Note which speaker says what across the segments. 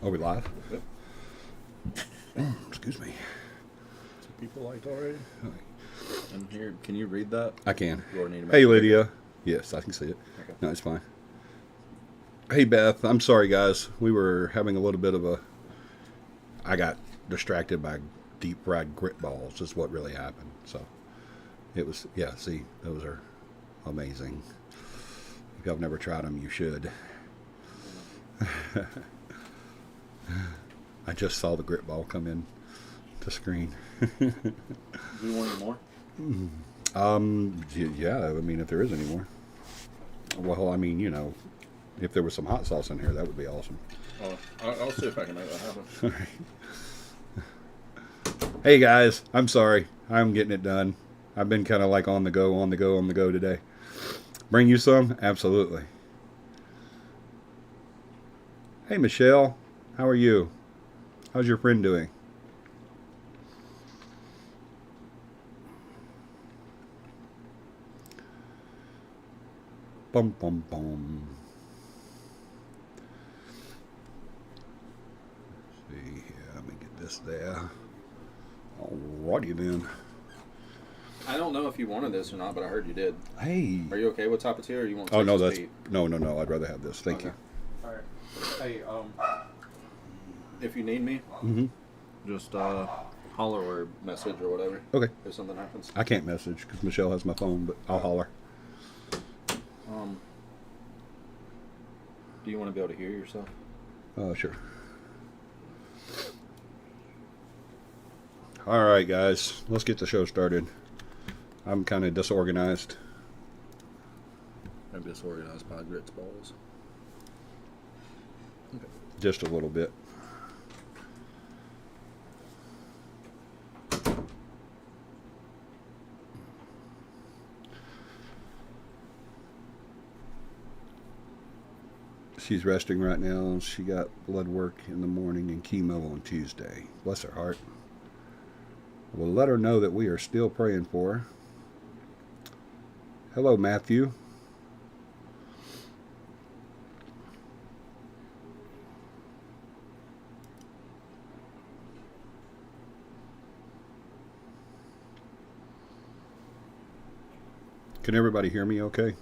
Speaker 1: Are we live?
Speaker 2: Yep.
Speaker 1: Excuse me.
Speaker 2: So people liked already? And here, can you read that?
Speaker 1: I can.
Speaker 2: Or need to make
Speaker 1: Hey,
Speaker 2: it
Speaker 1: Lydia. Yes, I can see it.
Speaker 2: Okay.
Speaker 1: No, it's fine. Hey, Beth. I'm sorry, guys. We were having a little bit of a... I got distracted by deep fried grit balls is what really happened. So, it was... Yeah, see, those are amazing. If y'all have never tried them, you should. I just saw the grit ball come in to screen.
Speaker 2: Do you want any more?
Speaker 1: Yeah, I mean, if there is any more. Well, I mean, you know, if there was some hot sauce in here, that would be awesome.
Speaker 2: I'll see if I can make that happen.
Speaker 1: All right. Hey, guys, I'm sorry. I'm getting it done. I've been kind of like on the go today. Bring you some? Absolutely. Hey, Michelle. How are you? How's your friend doing? Bum, bum, bum. Let's see here. Let me get this there. Alrighty then.
Speaker 2: I don't know if you wanted this or not, but I heard you did.
Speaker 1: Hey.
Speaker 2: Are you okay with top of tier, or you want?
Speaker 1: Oh no,
Speaker 2: Texas
Speaker 1: that's
Speaker 2: Pete?
Speaker 1: no. I'd rather have this. Thank you.
Speaker 2: All right. Hey, if you need me, just holler or message or whatever.
Speaker 1: Okay.
Speaker 2: If something happens.
Speaker 1: I can't message because Michelle has my phone, but I'll holler.
Speaker 2: Do you want to be able to hear yourself?
Speaker 1: Sure. All right, guys. Let's get the show started. I'm kind of disorganized.
Speaker 2: I'm disorganized by grits balls. Okay.
Speaker 1: Just a little bit. She's resting right now. She got blood work in the morning and chemo on Tuesday. Bless her heart. We'll let her know that we are still praying for her. Hello, Matthew. Can everybody hear me okay?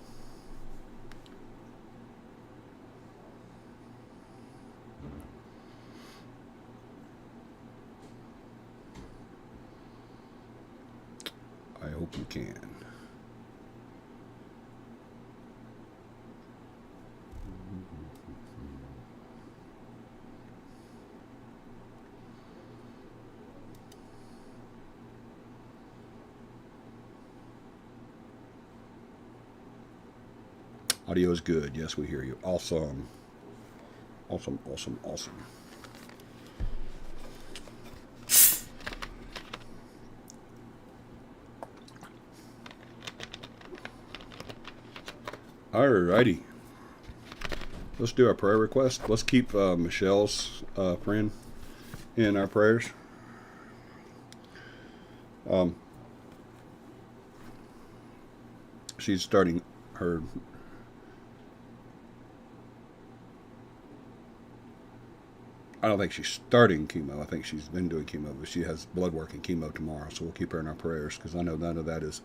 Speaker 1: I hope you can. Audio is good. Yes, we hear you. Awesome. Awesome. Alrighty. Let's do our prayer request. Let's keep Michelle's friend in our prayers. She's starting her... I don't think she's starting chemo. I think she's been doing chemo, but she has blood work and chemo tomorrow, so we'll keep her in our prayers because I know none of that is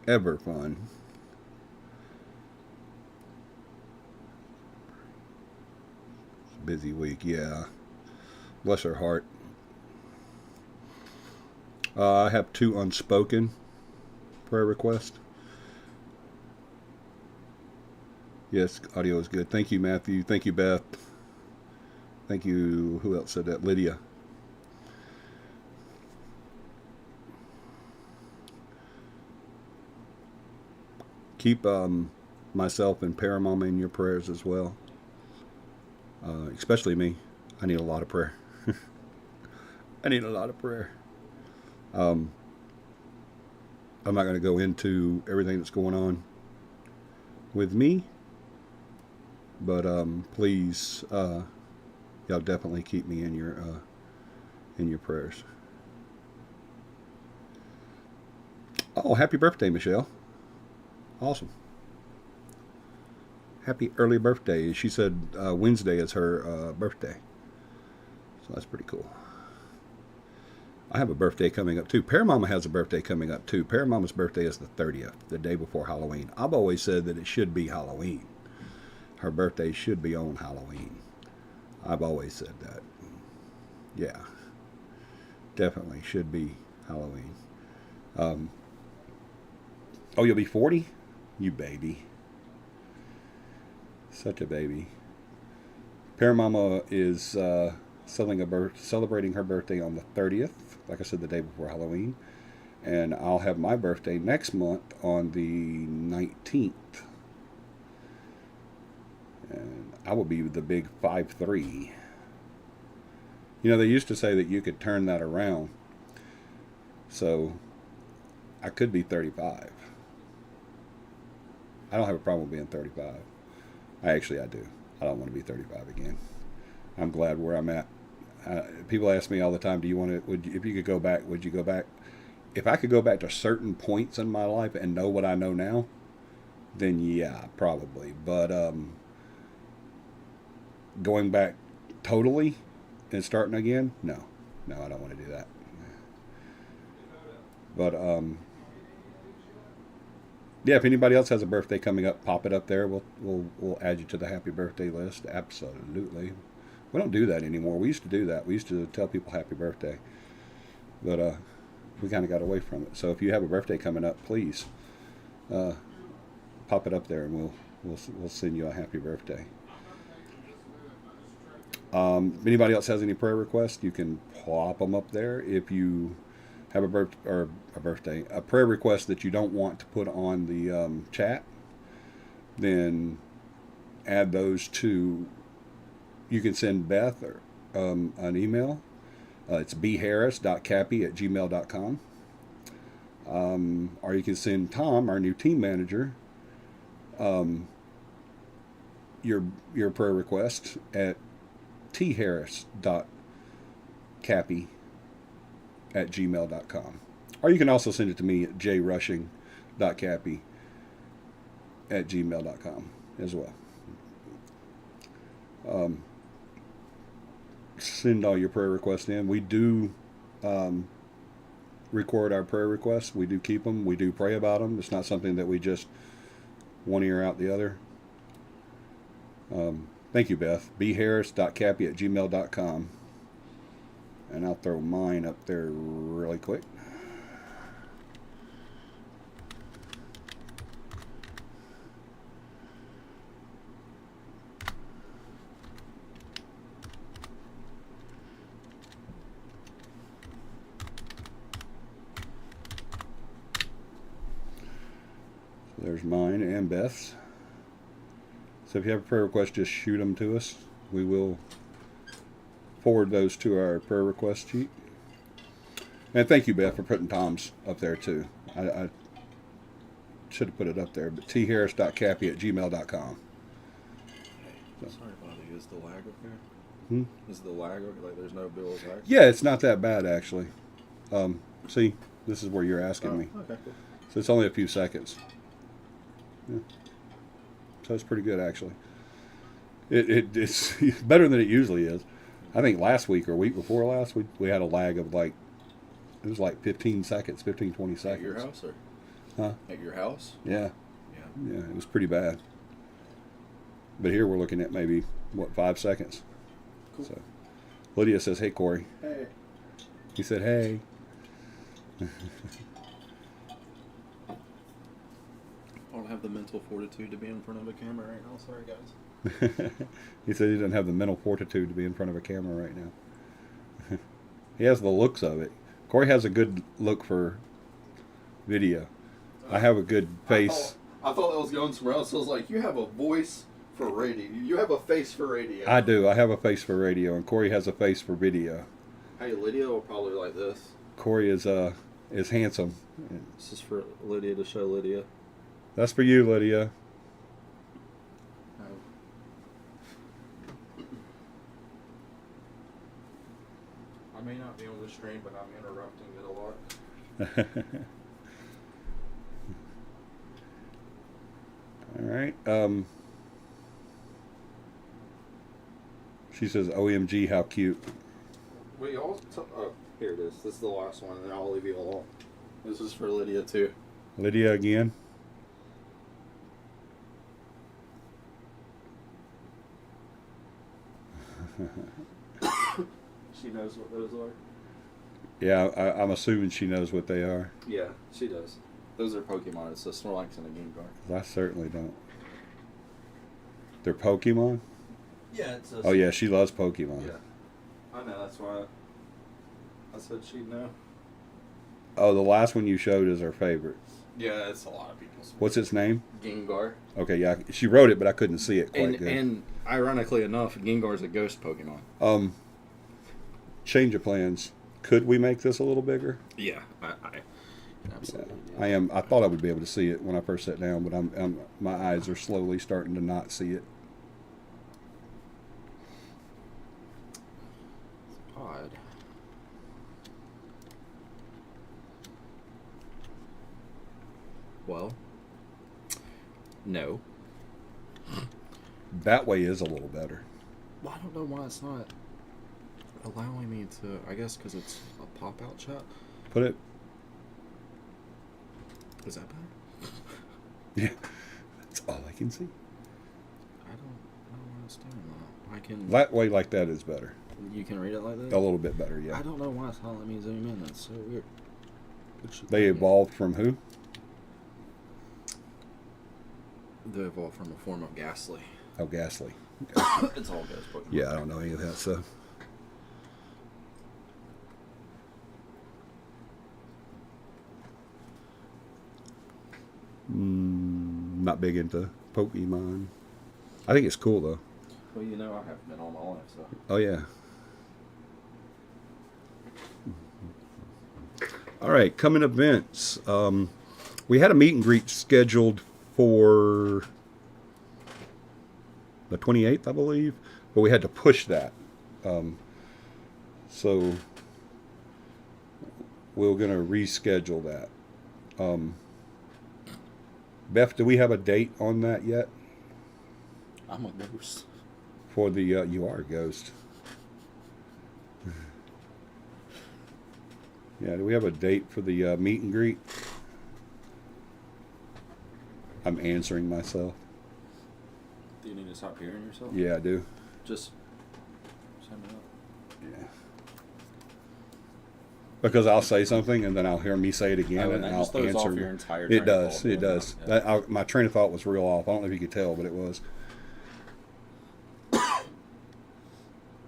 Speaker 1: ever fun. Busy week, yeah. Bless her heart. I have 2 unspoken prayer requests. Yes, audio is good. Thank you, Matthew. Thank you, Beth. Thank you. Who else said that? Lydia. Keep myself and Paramama in your prayers as well. Especially me. I need a lot of prayer. I need a lot of prayer. I'm not going to go into everything that's going on with me, but please, y'all definitely keep me in your prayers. Oh, happy birthday, Michelle! Awesome. Happy early birthday. She said Wednesday is her birthday. So that's pretty cool. I have a birthday coming up too. Paramama has a birthday coming up too. Paramama's birthday is the 30th, the day before Halloween. I've always said that it should be Halloween. Her birthday should be on Halloween. I've always said that. Yeah, definitely should be Halloween. Oh, you'll be 40? You baby. Such a baby. Paramama is celebrating her birthday on the 30th. Like I said, the day before Halloween. And I'll have my birthday next month on the 19th. And I will be the big 5'3". You know, they used to say that you could turn that around. So I could be 35. I don't have a problem with being 35. I do. I don't want to be 35 again. I'm glad where I'm at. People ask me all the time, do you want to, if you could go back, would you go back? If I could go back to certain points in my life and know what I know now, then yeah, probably. But going back totally and starting again, no, I don't want to do that. But yeah, if anybody else has a birthday coming up, pop it up there. We'll add you to the happy birthday list. Absolutely. We don't do that anymore. We used to do that. We used to tell people happy birthday, but we kind of got away from it. So if you have a birthday coming up, please pop it up there, and we'll send you a happy birthday. If anybody else has any prayer requests, you can plop them up there. If you have a prayer request that you don't want to put on the chat, then add those to. You can send Beth an email. It's bharris.capi@gmail.com. Or you can send Tom, our new team manager, your prayer request at tharris.capi@gmail.com. Or you can also send it to me at jrushing.capi@gmail.com as well. Send all your prayer requests in. We do record our prayer requests. We do keep them. We do pray about them. It's not something that we just one ear out the other. Thank you, Beth. bharris.capi@gmail.com. And I'll throw mine up there really quick. There's mine and Beth's. So if you have a prayer request, just shoot them to us. We will forward those to our prayer request sheet. And thank you, Beth, for putting Tom's up there too. I should have put it up there, but tharris.capi@gmail.com.
Speaker 2: So. Sorry about it. Is the lag up here? Is the lag like there's no bill of lag?
Speaker 1: Yeah, it's not that bad actually. See, this is where you're asking me.
Speaker 2: Okay, cool.
Speaker 1: So it's only a few seconds. Yeah. So it's pretty good actually. It's better than it usually is. I think last week or week before last, we had a lag of like, it was like 15 seconds, 15, 20 seconds.
Speaker 2: At your house or?
Speaker 1: Huh?
Speaker 2: At your house?
Speaker 1: Yeah.
Speaker 2: Yeah.
Speaker 1: Yeah, it was pretty bad. But here we're looking at maybe, 5 seconds.
Speaker 2: Cool.
Speaker 1: So Lydia says, hey, Corey.
Speaker 2: Hey.
Speaker 1: He said, hey.
Speaker 2: I don't have the mental fortitude to be in front of a camera right now. Sorry, guys.
Speaker 1: He said he doesn't have the mental fortitude to be in front of a camera right now. He has the looks of it. Corey has a good look for video. I have a good face.
Speaker 2: I thought that was going somewhere else. I was like, you have a voice for radio. You have a face for radio.
Speaker 1: I do. I have a face for radio, and Corey has a face for video.
Speaker 2: Hey, Lydia will probably like this.
Speaker 1: Corey is handsome.
Speaker 2: This is for Lydia to show Lydia.
Speaker 1: That's for you, Lydia.
Speaker 2: I may not be on the stream, but I'm interrupting it a lot.
Speaker 1: All right. She says, OMG, how cute.
Speaker 2: We all. Oh, here it is. This is the last one, and then I'll leave you alone. This is for Lydia too.
Speaker 1: Lydia again.
Speaker 2: She knows what those are.
Speaker 1: Yeah, I'm assuming she knows what they are.
Speaker 2: Yeah, she does. Those are Pokemon. It's a Snorlax and a Gengar.
Speaker 1: I certainly don't. They're Pokemon?
Speaker 2: Yeah, it's a...
Speaker 1: Oh, yeah, she loves Pokemon.
Speaker 2: Yeah. I know, that's why I said she'd know.
Speaker 1: Oh, the last one you showed is her favorite.
Speaker 2: Yeah, it's a lot of people's.
Speaker 1: What's its name?
Speaker 2: Gengar.
Speaker 1: Okay, yeah, she wrote it, but I couldn't see it quite good.
Speaker 2: And ironically enough, Gengar's a ghost Pokemon.
Speaker 1: Change of plans. Could we make this a little bigger?
Speaker 2: Yeah, I absolutely.
Speaker 1: Yeah. I thought I would be able to see it when I first sat down, but my eyes are slowly starting to not see it.
Speaker 2: It's odd. Well, no.
Speaker 1: That way is a little better.
Speaker 2: Well, I don't know why it's not allowing me to. I guess because it's a pop-out chat.
Speaker 1: Put it.
Speaker 2: Is that better?
Speaker 1: Yeah, that's all I can see.
Speaker 2: I don't know why it's doing that. I can.
Speaker 1: That way, like that, is better.
Speaker 2: You can read it like that.
Speaker 1: A little bit better, yeah.
Speaker 2: I don't know why it's not letting me zoom in. That's so weird.
Speaker 1: They evolved from who?
Speaker 2: They evolved from a form of Ghastly.
Speaker 1: Oh, Ghastly.
Speaker 2: It's all ghost Pokemon.
Speaker 1: Yeah, I don't know any of that stuff. Not big into Pokemon. I think it's cool though.
Speaker 2: Well, you know, I haven't been all my life, so.
Speaker 1: Oh yeah. All right, coming events. We had a meet and greet scheduled for the 28th, I believe, but we had to push that. So we're going to reschedule that. Beth, do we have a date on that yet?
Speaker 2: I'm a ghost.
Speaker 1: For the, you are a ghost. Yeah, do we have a date for the meet and greet? I'm answering myself.
Speaker 2: Do you need to stop hearing yourself?
Speaker 1: Yeah, I do.
Speaker 2: Just send it up.
Speaker 1: Yeah. Because I'll say something and then I'll hear me say it again
Speaker 2: Oh,
Speaker 1: and
Speaker 2: that
Speaker 1: I'll
Speaker 2: just throws off
Speaker 1: answer.
Speaker 2: your entire
Speaker 1: It
Speaker 2: train of
Speaker 1: does.
Speaker 2: thought.
Speaker 1: It does.
Speaker 2: Yeah.
Speaker 1: My train of thought was real off. I don't know if you could tell, but it was.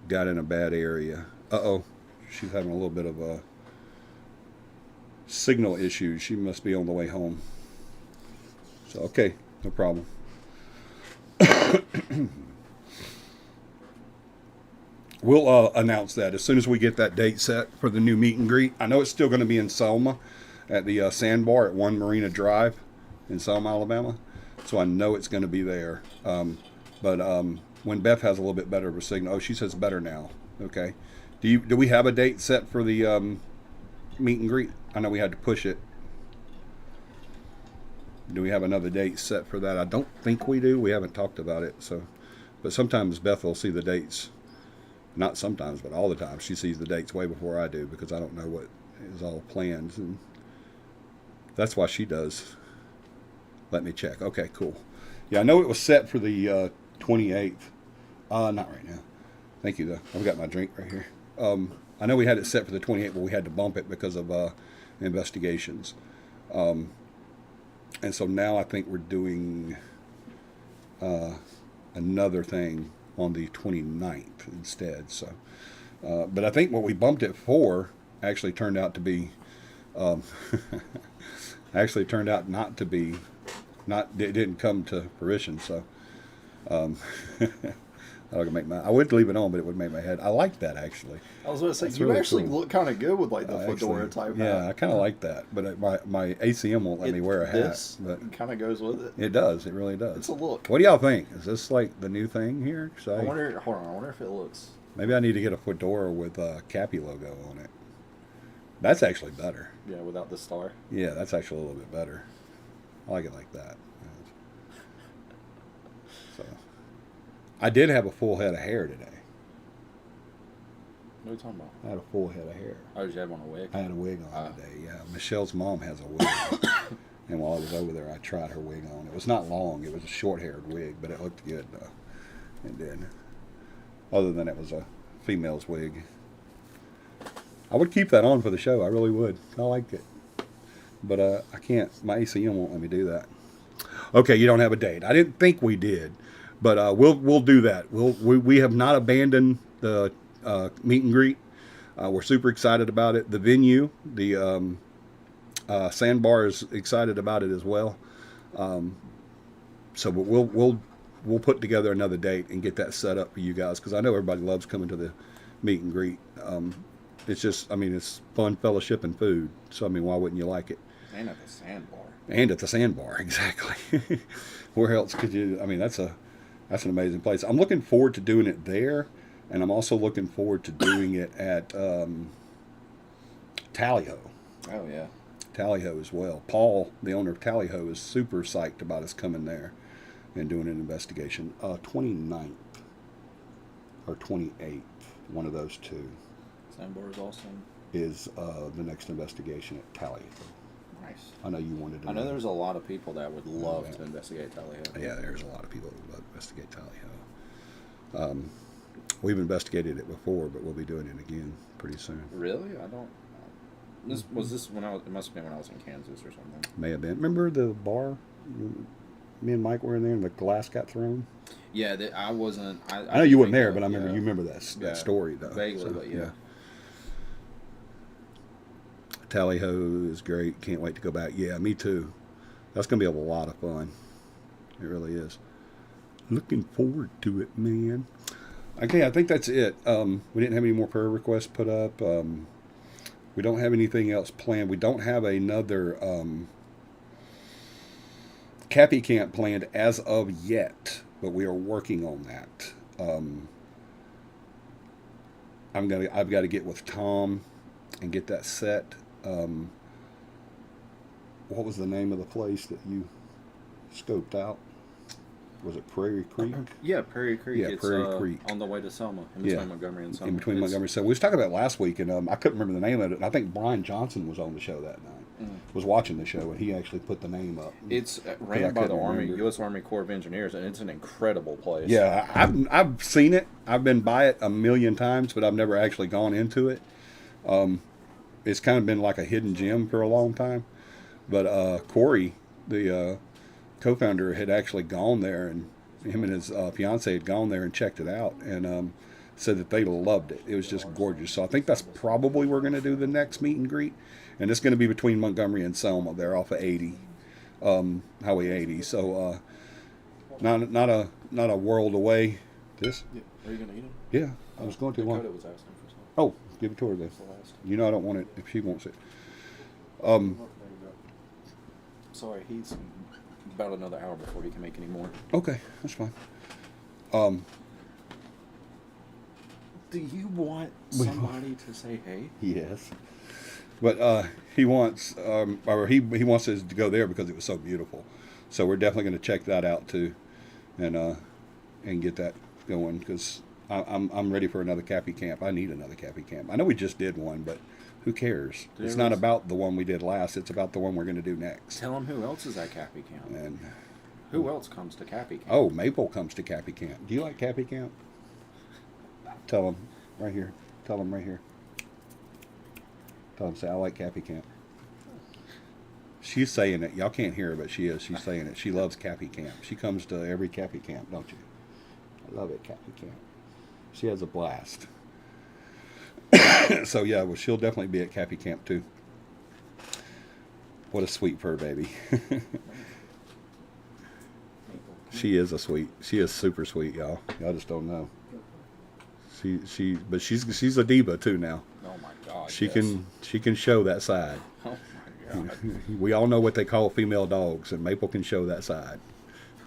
Speaker 1: Got in a bad area. Uh-oh. She's having a little bit of a signal issue. She must be on the way home. So, okay. No problem. We'll announce that as soon as we get that date set for the new meet and greet. I know it's still going to be in Selma at the Sandbar at 1 Marina Drive in Selma, Alabama. So I know it's going to be there. But when Beth has a little bit better of a signal, she says better now. Okay. Do we have a date set for the meet and greet? I know we had to push it. Do we have another date set for that? I don't think we do. We haven't talked about it. So, but sometimes Beth will see the dates. Not sometimes, but all the time. She sees the dates way before I do because I don't know what is all planned. And that's why she does. Let me check. Okay, cool. Yeah, I know it was set for the 28th. Not right now. Thank you, though. I've got my drink right here. I know we had it set for the 28th, but we had to bump it because of investigations. And so now I think we're doing another thing on the 29th instead. So, but I think what we bumped it for actually turned out to be, actually turned out not to be, it didn't come to fruition. So, I would leave it on, but it would make my head. I like that actually.
Speaker 2: I was going to say,
Speaker 1: That's
Speaker 2: you
Speaker 1: really
Speaker 2: actually
Speaker 1: cool.
Speaker 2: look kind of good with like the fedora
Speaker 1: Actually,
Speaker 2: type
Speaker 1: yeah,
Speaker 2: hat.
Speaker 1: I kind of like that, but my ACM won't let me wear a hat.
Speaker 2: This
Speaker 1: But
Speaker 2: kind of goes with it.
Speaker 1: it does. It really does.
Speaker 2: It's a look.
Speaker 1: What do y'all think? Is this like the new thing here?
Speaker 2: I wonder. Hold on. I wonder if it looks.
Speaker 1: Maybe I need to get a fedora with a CAPI logo on it. That's actually better.
Speaker 2: Yeah, without the star.
Speaker 1: Yeah, that's actually a little bit better. I like it like that. So, I did have a full head of hair today.
Speaker 2: What are you talking about?
Speaker 1: I had a full head of hair.
Speaker 2: Oh, did you have on a wig?
Speaker 1: I had a wig on today, yeah. Michelle's mom has a wig. And while I was over there, I tried her wig on. It was not long. It was a short-haired wig, but it looked good, though. It did. Other than it was a female's wig. I would keep that on for the show. I really would. I liked it. But I can't. My ACM won't let me do that. Okay, you don't have a date. I didn't think we did. But we'll do that. We have not abandoned the meet and greet. We're super excited about it. The venue, the Sandbar is excited about it as well. So we'll put together another date and get that set up for you guys, because I know everybody loves coming to the meet and greet. It's just, I mean, it's fun, fellowship, and food. So I mean, why wouldn't you like it?
Speaker 2: And at the Sandbar.
Speaker 1: And at the Sandbar, exactly. Where else could you? I mean, that's an amazing place. I'm looking forward to doing it there, and I'm also looking forward to doing it at Tally-Ho.
Speaker 2: Oh yeah.
Speaker 1: Tally-Ho as well. Paul, the owner of Tally-Ho, is super psyched about us coming there and doing an investigation. 29th or 28th, one of those two.
Speaker 2: Sandbar is awesome.
Speaker 1: Is the next investigation at Tally-Ho.
Speaker 2: Nice.
Speaker 1: I know you wanted to
Speaker 2: I know there's a lot of people that would love to investigate Tally-Ho.
Speaker 1: Yeah, there's a lot of people that would love to investigate Tally-Ho. We've investigated it before, but we'll be doing it again pretty soon.
Speaker 2: Really? I don't... This when I was... It must have been when I was in Kansas or something.
Speaker 1: May have been. Remember the bar? Me and Mike were in there and the glass got thrown?
Speaker 2: Yeah, I wasn't...
Speaker 1: I know you weren't there, but I remember you remember that story, though.
Speaker 2: Vaguely, but yeah.
Speaker 1: Tally-Ho is great. Can't wait to go back. Yeah, me too. That's going to be a lot of fun. It really is. Looking forward to it, man. Okay, I think that's it. We didn't have any more prayer requests put up. We don't have anything else planned. We don't have another CAPI camp planned as of yet, but we are working on that. I've got to get with Tom and get that set. What was the name of the place that you scoped out? Was it Prairie Creek?
Speaker 2: Yeah, Prairie Creek.
Speaker 1: Yeah, Prairie Creek.
Speaker 2: On the way to Selma, in between Montgomery and Selma.
Speaker 1: In between Montgomery and Selma. We was talking about it last week, and I couldn't remember the name of it. And I think Brian Johnson was on the show that night. Was watching the show, and he actually put the name up.
Speaker 2: It's ran by the Army, U.S. Army Corps of Engineers, and it's an incredible place.
Speaker 1: Yeah, I've seen it. I've been by it a million times, but I've never actually gone into it. It's kind of been like a hidden gem for a long time. But Corey, the co-founder, had actually gone there, and him and his fiance had gone there and checked it out, and said that they loved it. It was just gorgeous. So I think that's probably where we're going to do the next meet and greet, and it's going to be between Montgomery and Selma. They're off of 80, Highway 80. So not a world away. This?
Speaker 2: Yeah. Are you going to eat it?
Speaker 1: Yeah, I was going to.
Speaker 2: Dakota was asking for some.
Speaker 1: Oh, give it to her then. You know I don't want it if she wants it.
Speaker 2: Sorry, he's about another hour before he can make any more.
Speaker 1: Okay, that's fine.
Speaker 2: Do you want somebody to say hey?
Speaker 1: Yes. But he wants, or he wants us to go there because it was so beautiful. So we're definitely going to check that out too, and get that going, because I'm ready for another CAPI camp. I need another CAPI camp. I know we just did one, but who cares? It's not about the one we did last. It's about the one we're going to do next.
Speaker 2: Tell them who else is at CAPI camp.
Speaker 1: And
Speaker 2: who else comes to CAPI camp?
Speaker 1: Oh, Maple comes to CAPI camp. Do you like CAPI camp? Tell them right here. Tell them right here. Tell them, say, I like CAPI camp. She's saying it. Y'all can't hear her, but she is. She's saying it. She loves CAPI camp. She comes to every CAPI camp, don't you? I love it, CAPI camp. She has a blast. So, yeah, well, she'll definitely be at CAPI camp, too. What a sweet fur baby. She is super sweet, y'all. Y'all just don't know. But she's a diva too now.
Speaker 2: Oh my God.
Speaker 1: She can show that side.
Speaker 2: Oh my God.
Speaker 1: We all know what they call female dogs, and Maple can show that side.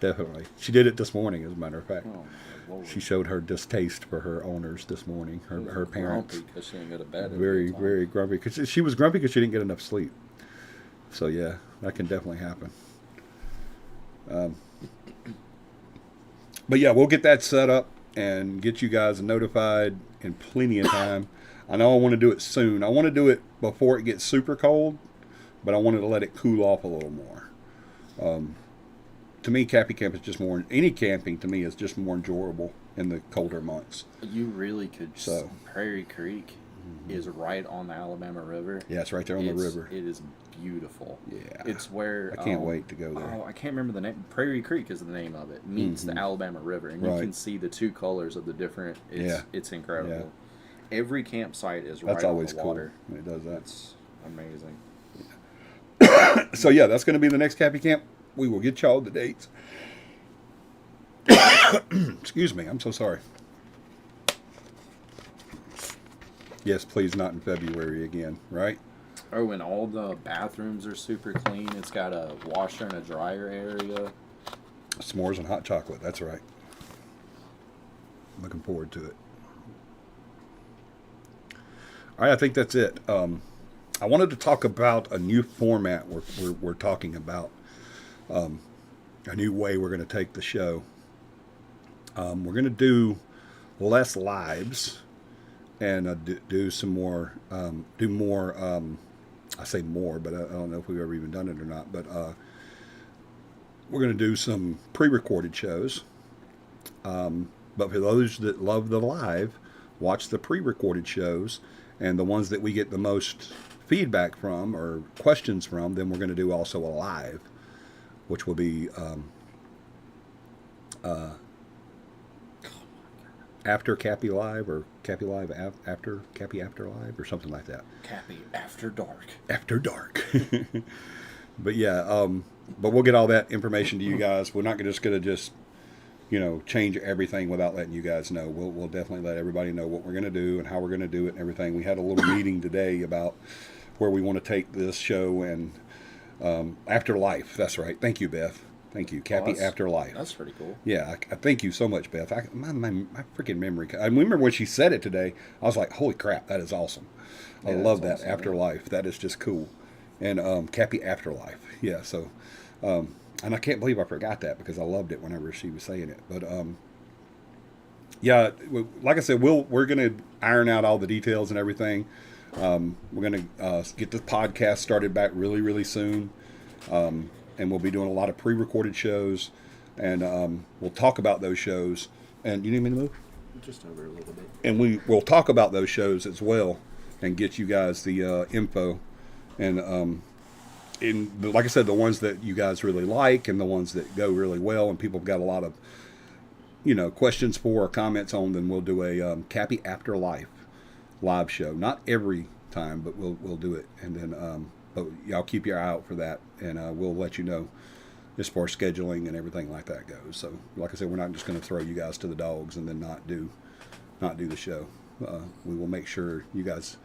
Speaker 1: Definitely. She did it this morning, as a matter of fact.
Speaker 2: Oh my Lord.
Speaker 1: She showed her distaste for her owners this morning, her parents.
Speaker 2: Grumpy because she didn't go to bed.
Speaker 1: Very, very grumpy. Because she was grumpy because she didn't get enough sleep. So yeah, that can definitely happen. But yeah, we'll get that set up. and get you guys notified in plenty of time. I know I want to do it soon. I want to do it before it gets super cold, but I wanted to let it cool off a little more. To me, CAPI camp is just more, any camping to me is just more enjoyable in the colder months.
Speaker 2: You really could. Prairie Creek is right on the Alabama River.
Speaker 1: Yeah, it's right there on the river.
Speaker 2: It is beautiful.
Speaker 1: Yeah.
Speaker 2: It's where...
Speaker 1: I can't wait to go there.
Speaker 2: Oh, I can't remember the name. Prairie Creek is the name of it. Meets the Alabama River. And you can see the two colors of the different... It's incredible. Yeah. Every campsite is right on the water.
Speaker 1: Cool. It does that.
Speaker 2: It's amazing.
Speaker 1: Yeah. So, yeah, that's going to be the next CAPI camp. We will get y'all the dates. Excuse me. I'm so sorry. Yes, please, not in February again, right?
Speaker 2: Oh, and all the bathrooms are super clean. It's got a washer and a dryer area.
Speaker 1: S'mores and hot chocolate. That's right. Looking forward to it. All right, I think that's it. I wanted to talk about a new format we're talking about. A new way we're going to take the show. We're going to do less lives and do some more, do more, I say more, but I don't know if we've ever even done it or not, but we're going to do some pre-recorded shows. But for those that love the live, watch the pre-recorded shows, and the ones that we get the most feedback from or questions from, then we're going to do also a live, which will be after CAPI Live, or CAPI Live after CAPI After Live, or something like that.
Speaker 2: CAPI After Dark.
Speaker 1: After Dark. But yeah, but we'll get all that information to you guys. We're not just going to change everything without letting you guys know. We'll definitely let everybody know what we're going to do and how we're going to do it and everything. We had a little meeting today about where we want to take this show and Afterlife. That's right. Thank you, Beth. Thank you. CAPI Afterlife.
Speaker 2: That's pretty cool.
Speaker 1: Yeah, I thank you so much, Beth. My freaking memory. I remember when she said it today, I was like, holy crap, that is awesome. I love that. Awesome, Afterlife. Yeah. That is just cool. And CAPI Afterlife. Yeah, so, and I can't believe I forgot that because I loved it whenever she was saying it. But, yeah, like I said, we're going to iron out all the details and everything. We're going to get the podcast started back really, really soon. And we'll be doing a lot of pre-recorded shows, and we'll talk about those shows. And you need me to move?
Speaker 2: Just over a little bit.
Speaker 1: And we'll talk about those shows as well, and get you guys the info. And like I said, the ones that you guys really like, and the ones that go really well, and people have got a lot of questions for or comments on, then we'll do a CAPI Afterlife live show. Not every time, but we'll do it, and then. But y'all keep your eye out for that, and we'll let you know as far as scheduling and everything like that goes. So, like I said, we're not just going to throw you guys to the dogs and then not do the show. We will make sure you guys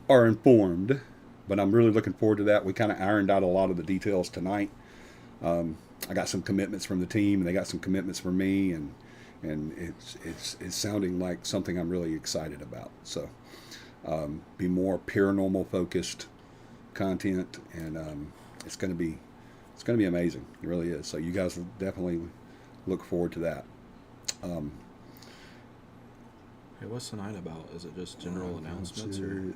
Speaker 1: are informed. But I'm really looking forward to that. We kind of ironed out a lot of the details tonight. I got some commitments from the team, and they got some commitments from me, and it's sounding like something I'm really excited about. So, be more paranormal focused content, and it's going to be amazing. It really is. So you guys will definitely look forward to that.
Speaker 2: Hey, what's tonight about? Is it just general announcements, or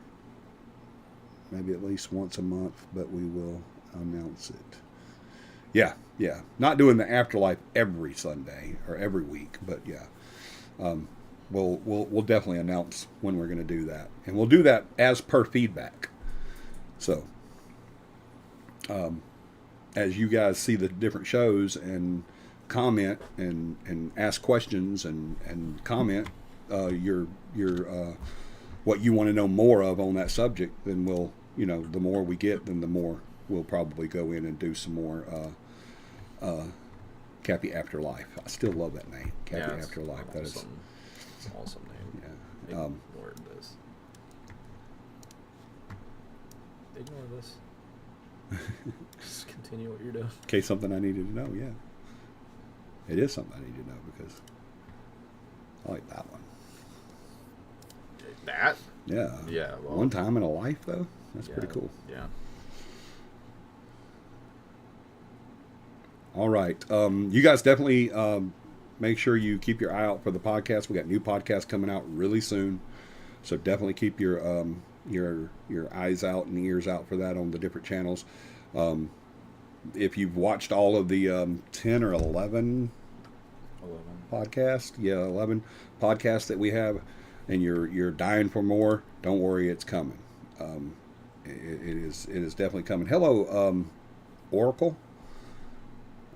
Speaker 1: maybe at least once a month? But we will announce it. Yeah. Not doing the Afterlife every Sunday or every week, but yeah. We'll definitely announce when we're going to do that, and we'll do that as per feedback. So, as you guys see the different shows and comment and ask questions and comment your what you want to know more of on that subject, then we'll the more we get, then the more we'll probably go in and do some more CAPI Afterlife. I still love that name, CAPI Afterlife. That is
Speaker 2: it's an awesome name.
Speaker 1: Yeah.
Speaker 2: Ignore this. Ignore this. Just continue what you're doing.
Speaker 1: Okay, something I needed to know. Yeah, it is something I need to know because I like that one.
Speaker 2: That?
Speaker 1: Yeah.
Speaker 2: Yeah. Well,
Speaker 1: one time in a life, though. That's pretty cool.
Speaker 2: Yeah.
Speaker 1: All right. You guys definitely make sure you keep your eye out for the podcast. We got new podcasts coming out really soon, so definitely keep your eyes out and ears out for that on the different channels. If you've watched all of the 10 or 11 podcasts, 11 podcasts that we have, and you're dying for more, don't worry, it's coming. It is definitely coming. Hello, Oracle.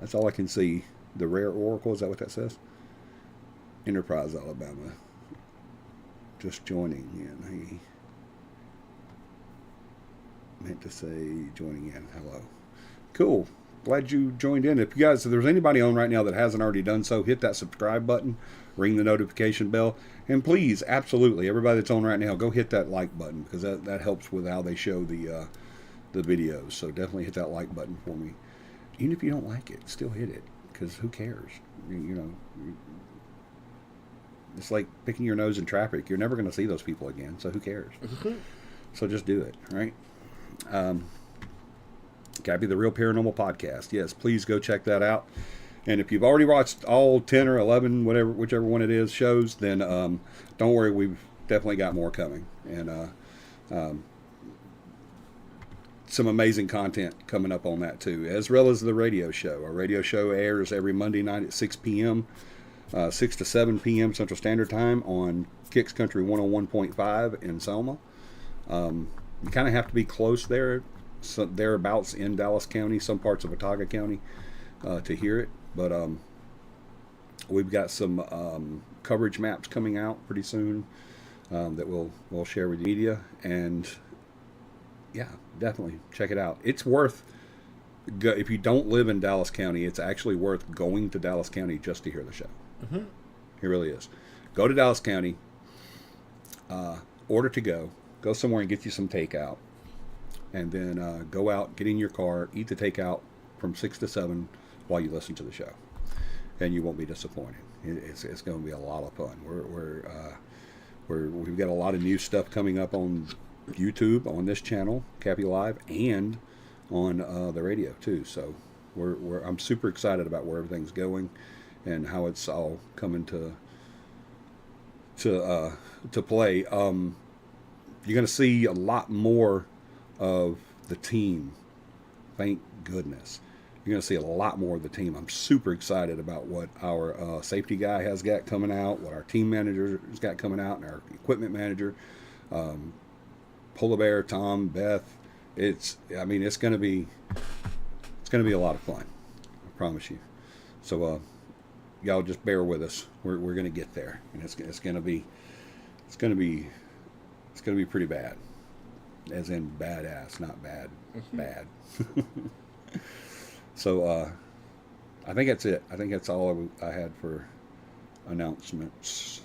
Speaker 1: That's all I can see. The Rare Oracle, is that what that says? Enterprise, Alabama. Just joining in. He meant to say joining in. Hello. Cool. Glad you joined in. If there's anybody on right now that hasn't already done so, hit that subscribe button, ring the notification bell, and please, absolutely, everybody that's on right now, go hit that like button, because that helps with how they show the videos. So definitely hit that like button for me. Even if you don't like it, still hit it, because who cares? It's like picking your nose in traffic. You're never going to see those people again, so who cares? So just do it, right? CAPI, the Real Paranormal Podcast. Yes, please go check that out. And if you've already watched all 10 or 11, whichever one it is, shows, then don't worry, we've definitely got more coming. And some amazing content coming up on that too, as well as the radio show. Our radio show airs every Monday night at 6 p.m., 6 to 7 p.m. Central Standard Time on Kicks Country 101.5 in Selma. You kind of have to be close there, so thereabouts in Dallas County, some parts of Watauga County, to hear it. But we've got some coverage maps coming out pretty soon that we'll share with the media. And yeah, definitely check it out. It's worth, if you don't live in Dallas County, it's actually worth going to Dallas County just to hear the show. It really is. Go to Dallas County, order to go somewhere and get you some takeout, and then go out, get in your car, eat the takeout from 6 to 7 while you listen to the show, and you won't be disappointed. It's going to be a lot of fun. We've got a lot of new stuff coming up on YouTube, on this channel, CAPI Live, and on the radio too. So I'm super excited about where everything's going and how it's all coming to play. You're going to see a lot more of the team. Thank goodness. You're going to see a lot more of the team. I'm super excited about what our safety guy has got coming out, what our team manager has got coming out, and our equipment manager, Polar Bear, Tom, Beth. It's going to be a lot of fun. I promise you. So y'all just bear with us. We're going to get there, and it's going to be pretty bad, as in badass, not bad, bad. So I think that's it. I think that's all I had for announcements.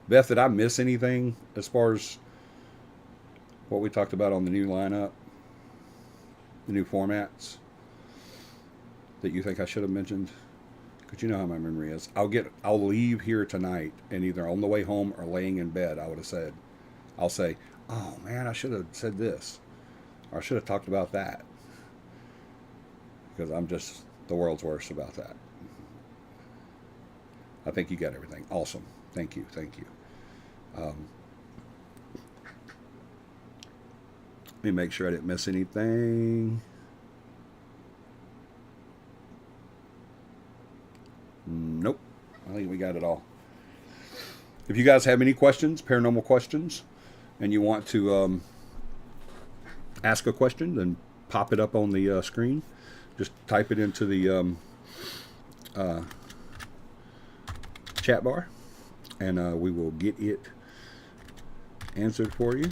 Speaker 1: Beth, did I miss anything as far as what we talked about on the new lineup, the new formats, that you think I should have mentioned? Because you know how my memory is. I'll leave here tonight, and either on the way home or laying in bed, I'll say, oh man, I should have said this, or I should have talked about that. Because I'm just the world's worst about that. I think you got everything. Awesome. Thank you. Let me make sure I didn't miss anything. Nope. I think we got it all. If you guys have any questions, paranormal questions, and you want to ask a question, then pop it up on the screen. Just type it into the chat bar, and we will get it answered for you.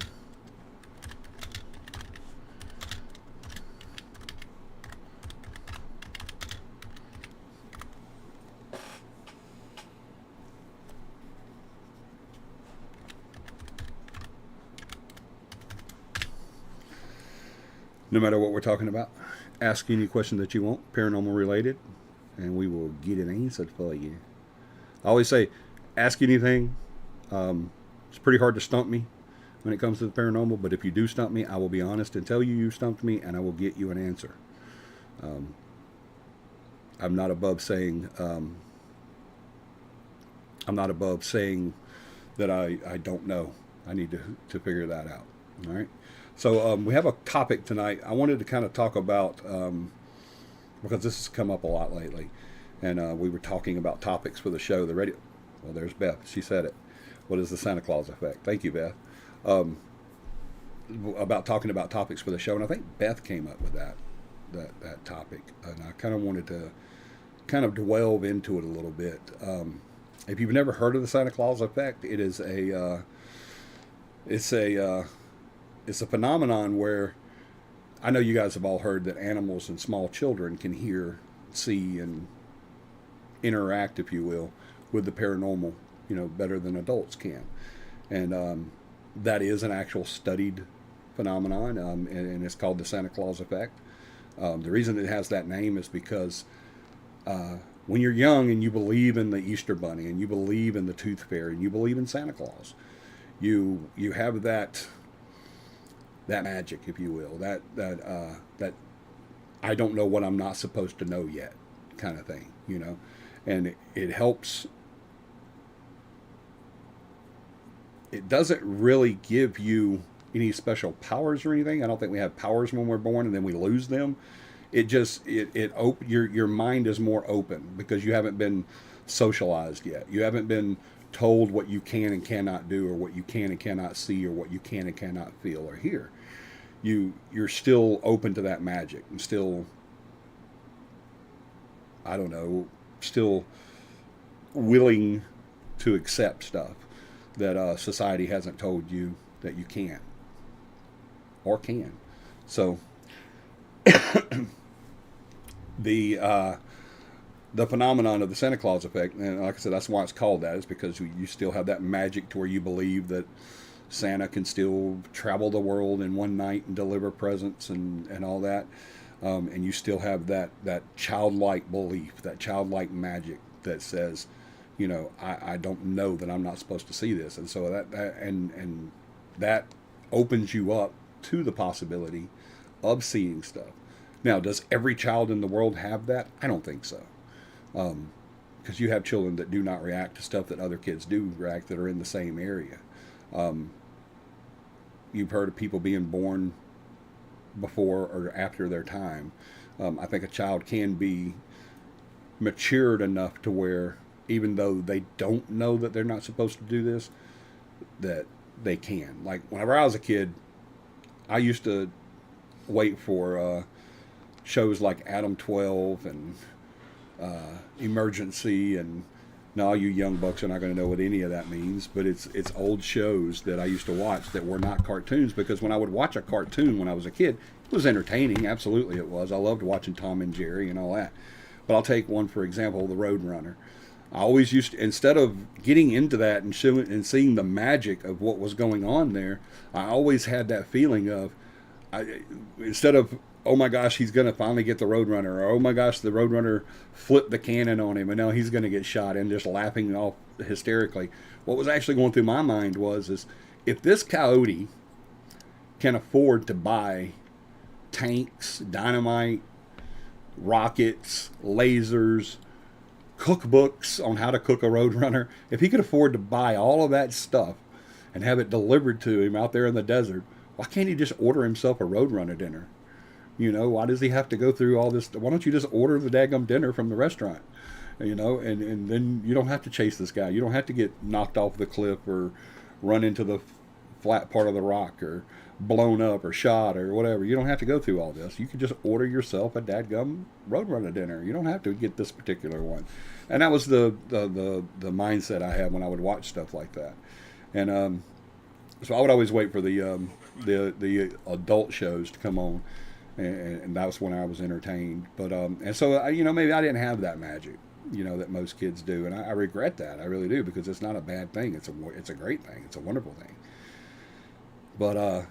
Speaker 1: No matter what we're talking about, ask any question that you want, paranormal related, and we will get it answered for you. I always say, ask anything. It's pretty hard to stump me when it comes to the paranormal, but if you do stump me, I will be honest and tell you stumped me, and I will get you an answer. I'm not above saying I'm not above saying that I don't know. I need to figure that out. All right. So we have a topic tonight. I wanted to kind of talk about, because this has come up a lot lately, and we were talking about topics for the show. The radio. Well, there's Beth. She said it. What is the Santa Claus effect? Thank you, Beth. About talking about topics for the show, and I think Beth came up with that topic, and I kind of wanted to kind of delve into it a little bit. If you've never heard of the Santa Claus effect, it is it's a phenomenon where I know you guys have all heard that animals and small children can hear, see, and interact, if you will, with the paranormal, better than adults can. And that is an actual studied phenomenon, and it's called the Santa Claus effect. The reason it has that name is because when you're young and you believe in the Easter Bunny and you believe in the Tooth Fairy and you believe in Santa Claus, you have that magic, if you will, that I don't know what I'm not supposed to know yet kind of thing, and it helps. It doesn't really give you any special powers or anything. I don't think we have powers when we're born and then we lose them. It just your mind is more open because you haven't been socialized yet. You haven't been told what you can and cannot do, or what you can and cannot see, or what you can and cannot feel or hear. You're still open to that magic and still, I don't know, still willing to accept stuff that society hasn't told you that you can't or can. So the phenomenon of the Santa Claus effect, and like I said, that's why it's called that, is because you still have that magic to where you believe that Santa can still travel the world in one night and deliver presents and all that, and you still have that childlike belief, that childlike magic that says, I don't know that I'm not supposed to see this, and so that opens you up to the possibility of seeing stuff. Now, does every child in the world have that? I don't think so. Because you have children that do not react to stuff that other kids do react, that are in the same area. You've heard of people being born before or after their time. I think a child can be matured enough to where, even though they don't know that they're not supposed to do this, that they can. Like, whenever I was a kid, I used to wait for shows like Adam 12 and Emergency, and now you young bucks are not going to know what any of that means, but it's old shows that I used to watch that were not cartoons, because when I would watch a cartoon when I was a kid, it was entertaining. Absolutely it was. I loved watching Tom and Jerry and all that. But I'll take one, for example, the Roadrunner. I always used to, instead of getting into that and seeing the magic of what was going on there, I always had that feeling of, instead of, oh my gosh, he's going to finally get the Roadrunner, or oh my gosh, the Roadrunner flipped the cannon on him and now he's going to get shot, and just laughing off hysterically. What was actually going through my mind is, if this coyote can afford to buy tanks, dynamite, rockets, lasers, cookbooks on how to cook a Roadrunner, if he could afford to buy all of that stuff and have it delivered to him out there in the desert, why can't he just order himself a Roadrunner dinner? Why does he have to go through all this? Why don't you just order the daggum dinner from the restaurant? And then you don't have to chase this guy. You don't have to get knocked off the cliff or run into the flat part of the rock or blown up or shot or whatever. You don't have to go through all this. You can just order yourself a dadgum Roadrunner dinner. You don't have to get this particular one. And that was the mindset I had when I would watch stuff like that. And so I would always wait for the adult shows to come on, and that was when I was entertained. But and so maybe I didn't have that magic, that most kids do, and I regret that. I really do, because it's not a bad thing. It's a great thing. It's a wonderful thing. But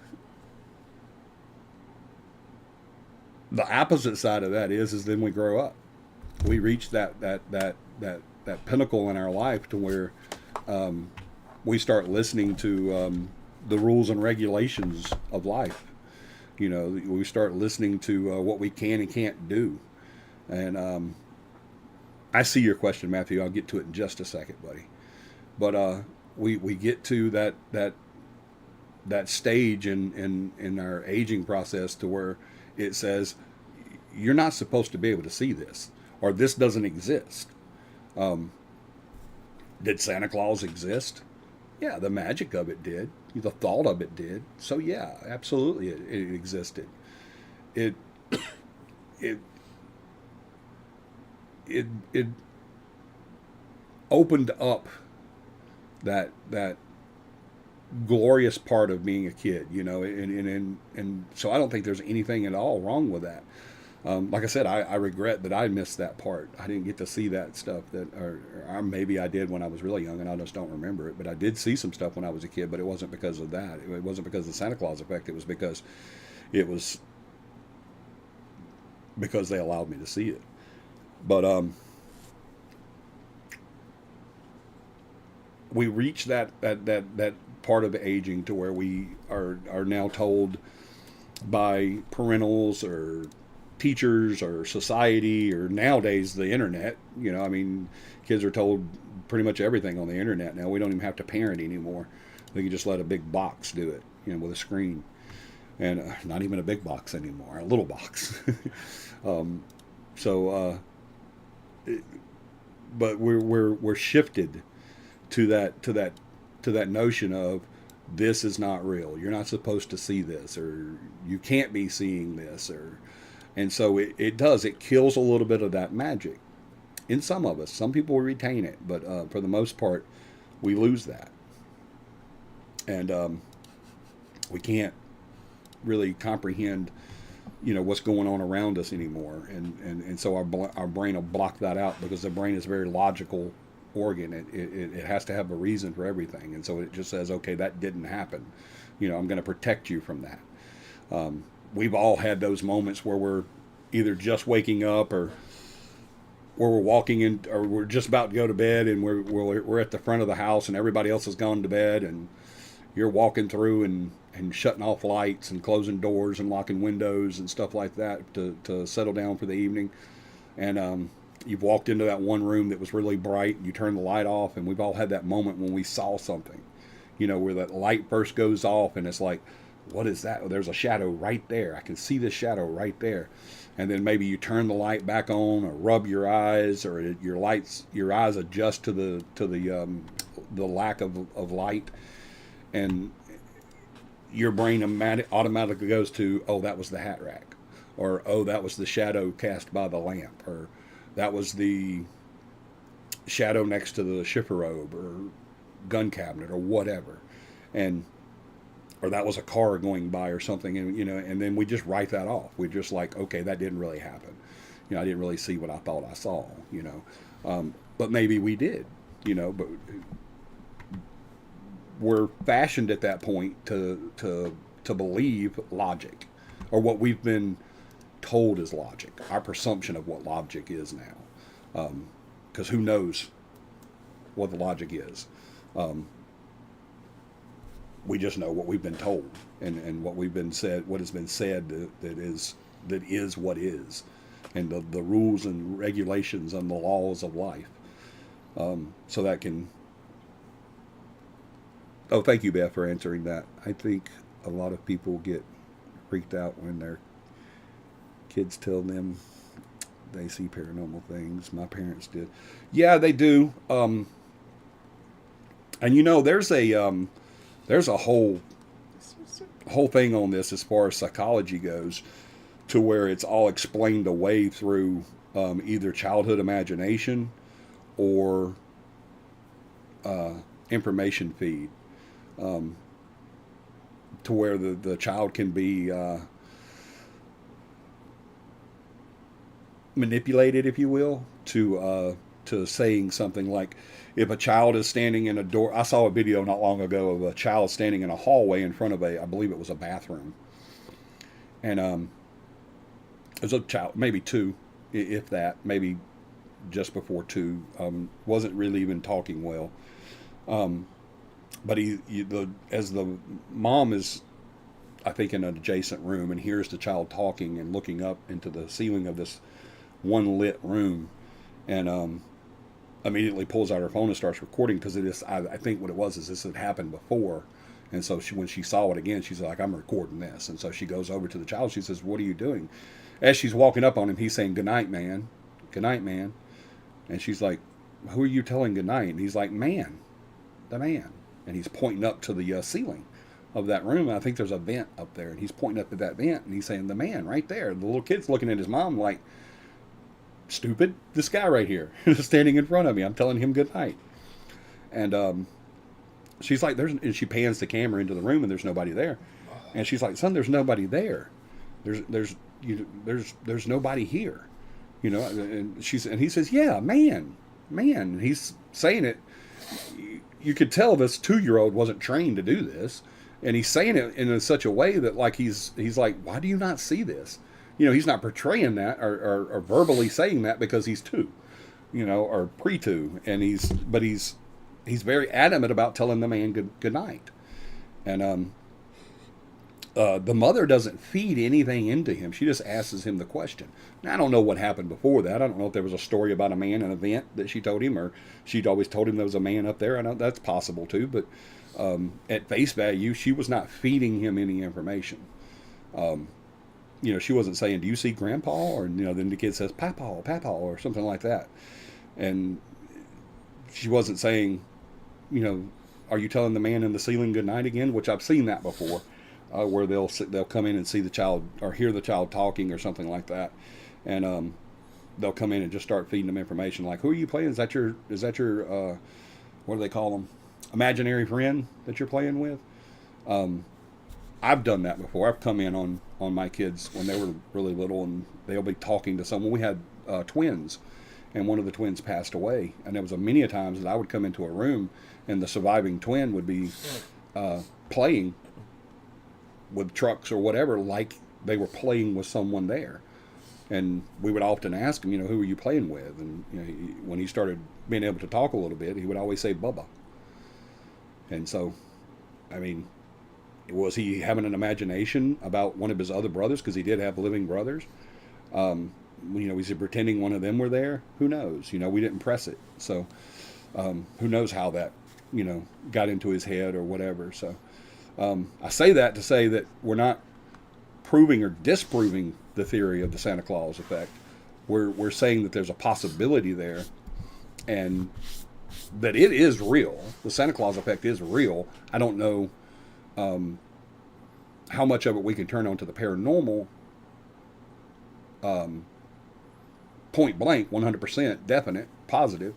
Speaker 1: the opposite side of that is then we grow up. We reach that pinnacle in our life to where we start listening to the rules and regulations of life. We start listening to what we can and can't do. And I see your question, Matthew. I'll get to it in just a second, buddy. But we get to that stage in our aging process to where it says you're not supposed to be able to see this, or this doesn't exist. Um, did Santa Claus exist? Yeah, the magic of it did. The thought of it did. So yeah, absolutely, it existed. It it it opened up that glorious part of being a kid, and so I don't think there's anything at all wrong with that. Like I said, I regret that I missed that part. I didn't get to see that stuff or maybe I did when I was really young and I just don't remember it. But I did see some stuff when I was a kid, but it wasn't because of that. It wasn't because of the Santa Claus effect. It was because they allowed me to see it. But we reach that part of aging to where we are now told by parentals or teachers or society or nowadays the internet. I mean, kids are told pretty much everything on the internet now. We don't even have to parent anymore. We can just let a big box do it, with a screen, and not even a big box anymore, a little box. um, so, but we're shifted to that notion of this is not real. You're not supposed to see this, or you can't be seeing this, and so it kills a little bit of that magic in some of us. Some people retain it, but for the most part, we lose that, and we can't really comprehend, what's going on around us anymore, and so our brain will block that out because the brain is a very logical organ. It has to have a reason for everything, and so it just says, okay, that didn't happen. I'm going to protect you from that. We've all had those moments where we're either just waking up or we're walking in, or we're just about to go to bed, and we're at the front of the house and everybody else has gone to bed, and you're walking through and shutting off lights and closing doors and locking windows and stuff like that to settle down for the evening. And you've walked into that one room that was really bright, and you turn the light off, and we've all had that moment when we saw something, where that light first goes off and it's like, what is that? Oh, there's a shadow right there. I can see this shadow right there. And then maybe you turn the light back on, or rub your eyes, or your eyes adjust to the lack of light, and your brain automatically goes to, oh, that was the hat rack, or oh, that was the shadow cast by the lamp, or that was the shadow next to the chifforobe or gun cabinet or whatever, or that was a car going by or something, and then we just write that off. We're just like, okay, that didn't really happen. I didn't really see what I thought I saw. But maybe we did. But we're fashioned at that point to believe logic, or what we've been told is logic. Our presumption of what logic is now, because who knows what the logic is. We just know what we've been told, and what has been said that is what is, and the rules and regulations and the laws of life. So that can. Oh, thank you, Beth, for answering that. I think a lot of people get freaked out when their kids tell them they see paranormal things. My parents did. Yeah, they do. And there's a whole thing on this as far as psychology goes, to where it's all explained away through either childhood imagination or information feed, to where the child can be manipulated, if you will, to saying something like, if a child is standing in a door. I saw a video not long ago of a child standing in a hallway in front of I believe it was a bathroom, and it was a child, maybe two, if that, maybe just before two. Wasn't really even talking well. But as the mom is, I think, in an adjacent room and hears the child talking and looking up into the ceiling of this one lit room, and immediately pulls out her phone and starts recording because I think what it was is this had happened before. And so when she saw it again, she's like, I'm recording this. And so she goes over to the child. She says, what are you doing? As she's walking up on him, he's saying, good night, man. Good night, man. And she's like, who are you telling good night? And he's like, man, the man. And he's pointing up to the ceiling of that room. And I think there's a vent up there. And he's pointing up at that vent. And he's saying, the man right there. The little kid's looking at his mom like, stupid, this guy right here standing in front of me. I'm telling him good night. And she's like, and she pans the camera into the room, and there's nobody there. And she's like, son, there's nobody there. There's nobody here. You know, and he says, yeah, man. And he's saying it. You could tell this 2-year-old wasn't trained to do this. And he's saying it in such a way that like he's like, why do you not see this? You know, he's not portraying that or verbally saying that because he's 2, you know, or pre-2. And he's very adamant about telling the man good night. And the mother doesn't feed anything into him. She just asks him the question. Now, I don't know what happened before that. I don't know if there was a story about a man in an event that she told him, or she'd always told him there was a man up there. I know that's possible too. But at face value, she was not feeding him any information. You know, she wasn't saying, do you see Grandpa? Or, you know, then the kid says, Papa, or something like that. And she wasn't saying, you know, are you telling the man in the ceiling good night again? Which I've seen that before, where they'll come in and see the child or hear the child talking or something like that. And they'll come in and just start feeding them information like, who are you playing? Is that your what do they call them? Imaginary friend that you're playing with? I've done that before. I've come in on my kids when they were really little, and they'll be talking to someone. We had twins, and one of the twins passed away. And there was many a times that I would come into a room, and the surviving twin would be playing with trucks or whatever, like they were playing with someone there. And we would often ask him, you know, who are you playing with? And you know, when he started being able to talk a little bit, he would always say Bubba. And so, I mean, was he having an imagination about one of his other brothers? Because he did have living brothers. You know, was he pretending one of them were there? Who knows? You know, we didn't press it. So who knows how that, you know, got into his head or whatever. So I say that to say that we're not proving or disproving the theory of the Santa Claus effect. We're saying that there's a possibility there, and that it is real. The Santa Claus effect is real. I don't know how much of it we can turn on to the paranormal. Point blank, 100% definite, positive,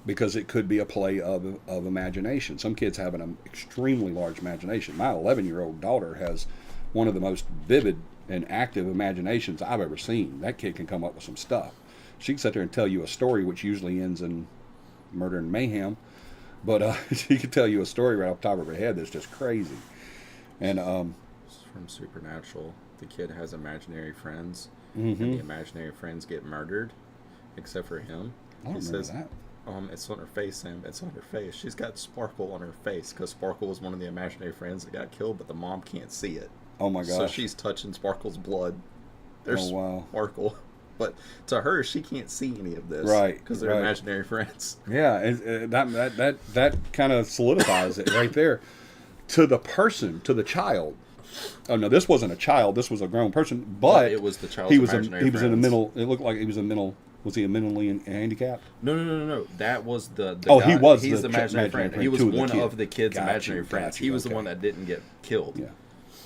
Speaker 1: because it could be a play of imagination. Some kids have an extremely large imagination. My 11-year-old daughter has one of the most vivid and active imaginations I've ever seen. That kid can come up with some stuff. She can sit there and tell you a story, which usually ends in murder and mayhem, but she can tell you a story right off the top of her head that's just crazy. And
Speaker 2: from Supernatural, the kid has imaginary friends, and the imaginary friends get murdered, except for him.
Speaker 1: I don't remember that.
Speaker 2: It's on her face, Sam. It's on her face. She's got Sparkle on her face because Sparkle was one of the imaginary friends that got killed, but the mom can't see it.
Speaker 1: Oh my gosh!
Speaker 2: So she's touching Sparkle's blood. There's Sparkle, but to her, she can't see any of this,
Speaker 1: right?
Speaker 2: Because they're imaginary friends.
Speaker 1: Yeah, that kind of solidifies it right there. To the person, to the child. Oh no, this wasn't a child. This was a grown person, but
Speaker 2: it was the child's imaginary
Speaker 1: he was in a
Speaker 2: friends.
Speaker 1: mental. It looked like he was in mental. Was he mentally handicapped?
Speaker 2: No. That was the
Speaker 1: guy.
Speaker 2: He
Speaker 1: was
Speaker 2: he's
Speaker 1: the
Speaker 2: imaginary friend. He was one of the kids'
Speaker 1: Gotcha,
Speaker 2: imaginary friends. He was the one that didn't get killed.
Speaker 1: Yeah.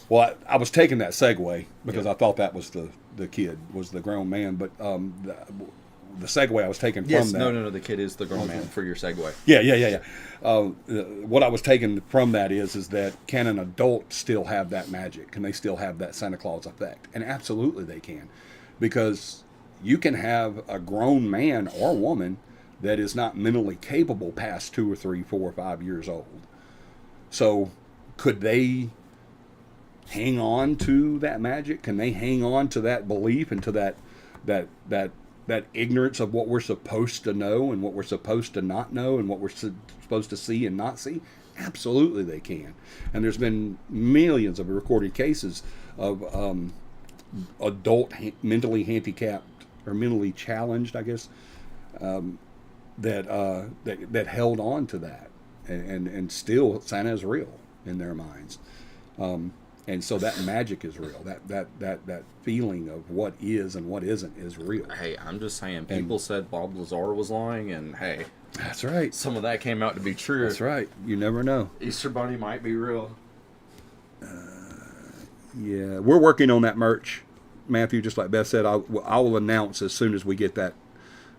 Speaker 1: Well, I was taking that segue because I thought that was the kid, was the grown man. But the segue I was taking from that.
Speaker 2: No. The kid is the grown man for your segue.
Speaker 1: Yeah. What I was taking from that is that can an adult still have that magic? Can they still have that Santa Claus effect? And absolutely they can. Because you can have a grown man or woman that is not mentally capable past 2 or 3, 4 or 5 years old. So could they hang on to that magic? Can they hang on to that belief and to that ignorance of what we're supposed to know and what we're supposed to not know and what we're supposed to see and not see? Absolutely they can. And there's been millions of recorded cases of adult mentally handicapped or mentally challenged, I guess, that held on to that, and still Santa is real in their minds. And so that magic is real. That feeling of what is and what isn't is real.
Speaker 2: Hey, I'm just saying, people said Bob Lazar was lying, and hey,
Speaker 1: that's right.
Speaker 2: Some of that came out to be true.
Speaker 1: That's right. You never know.
Speaker 2: Easter Bunny might be real.
Speaker 1: Yeah, we're working on that merch, Matthew. Just like Beth said, I will announce as soon as we get that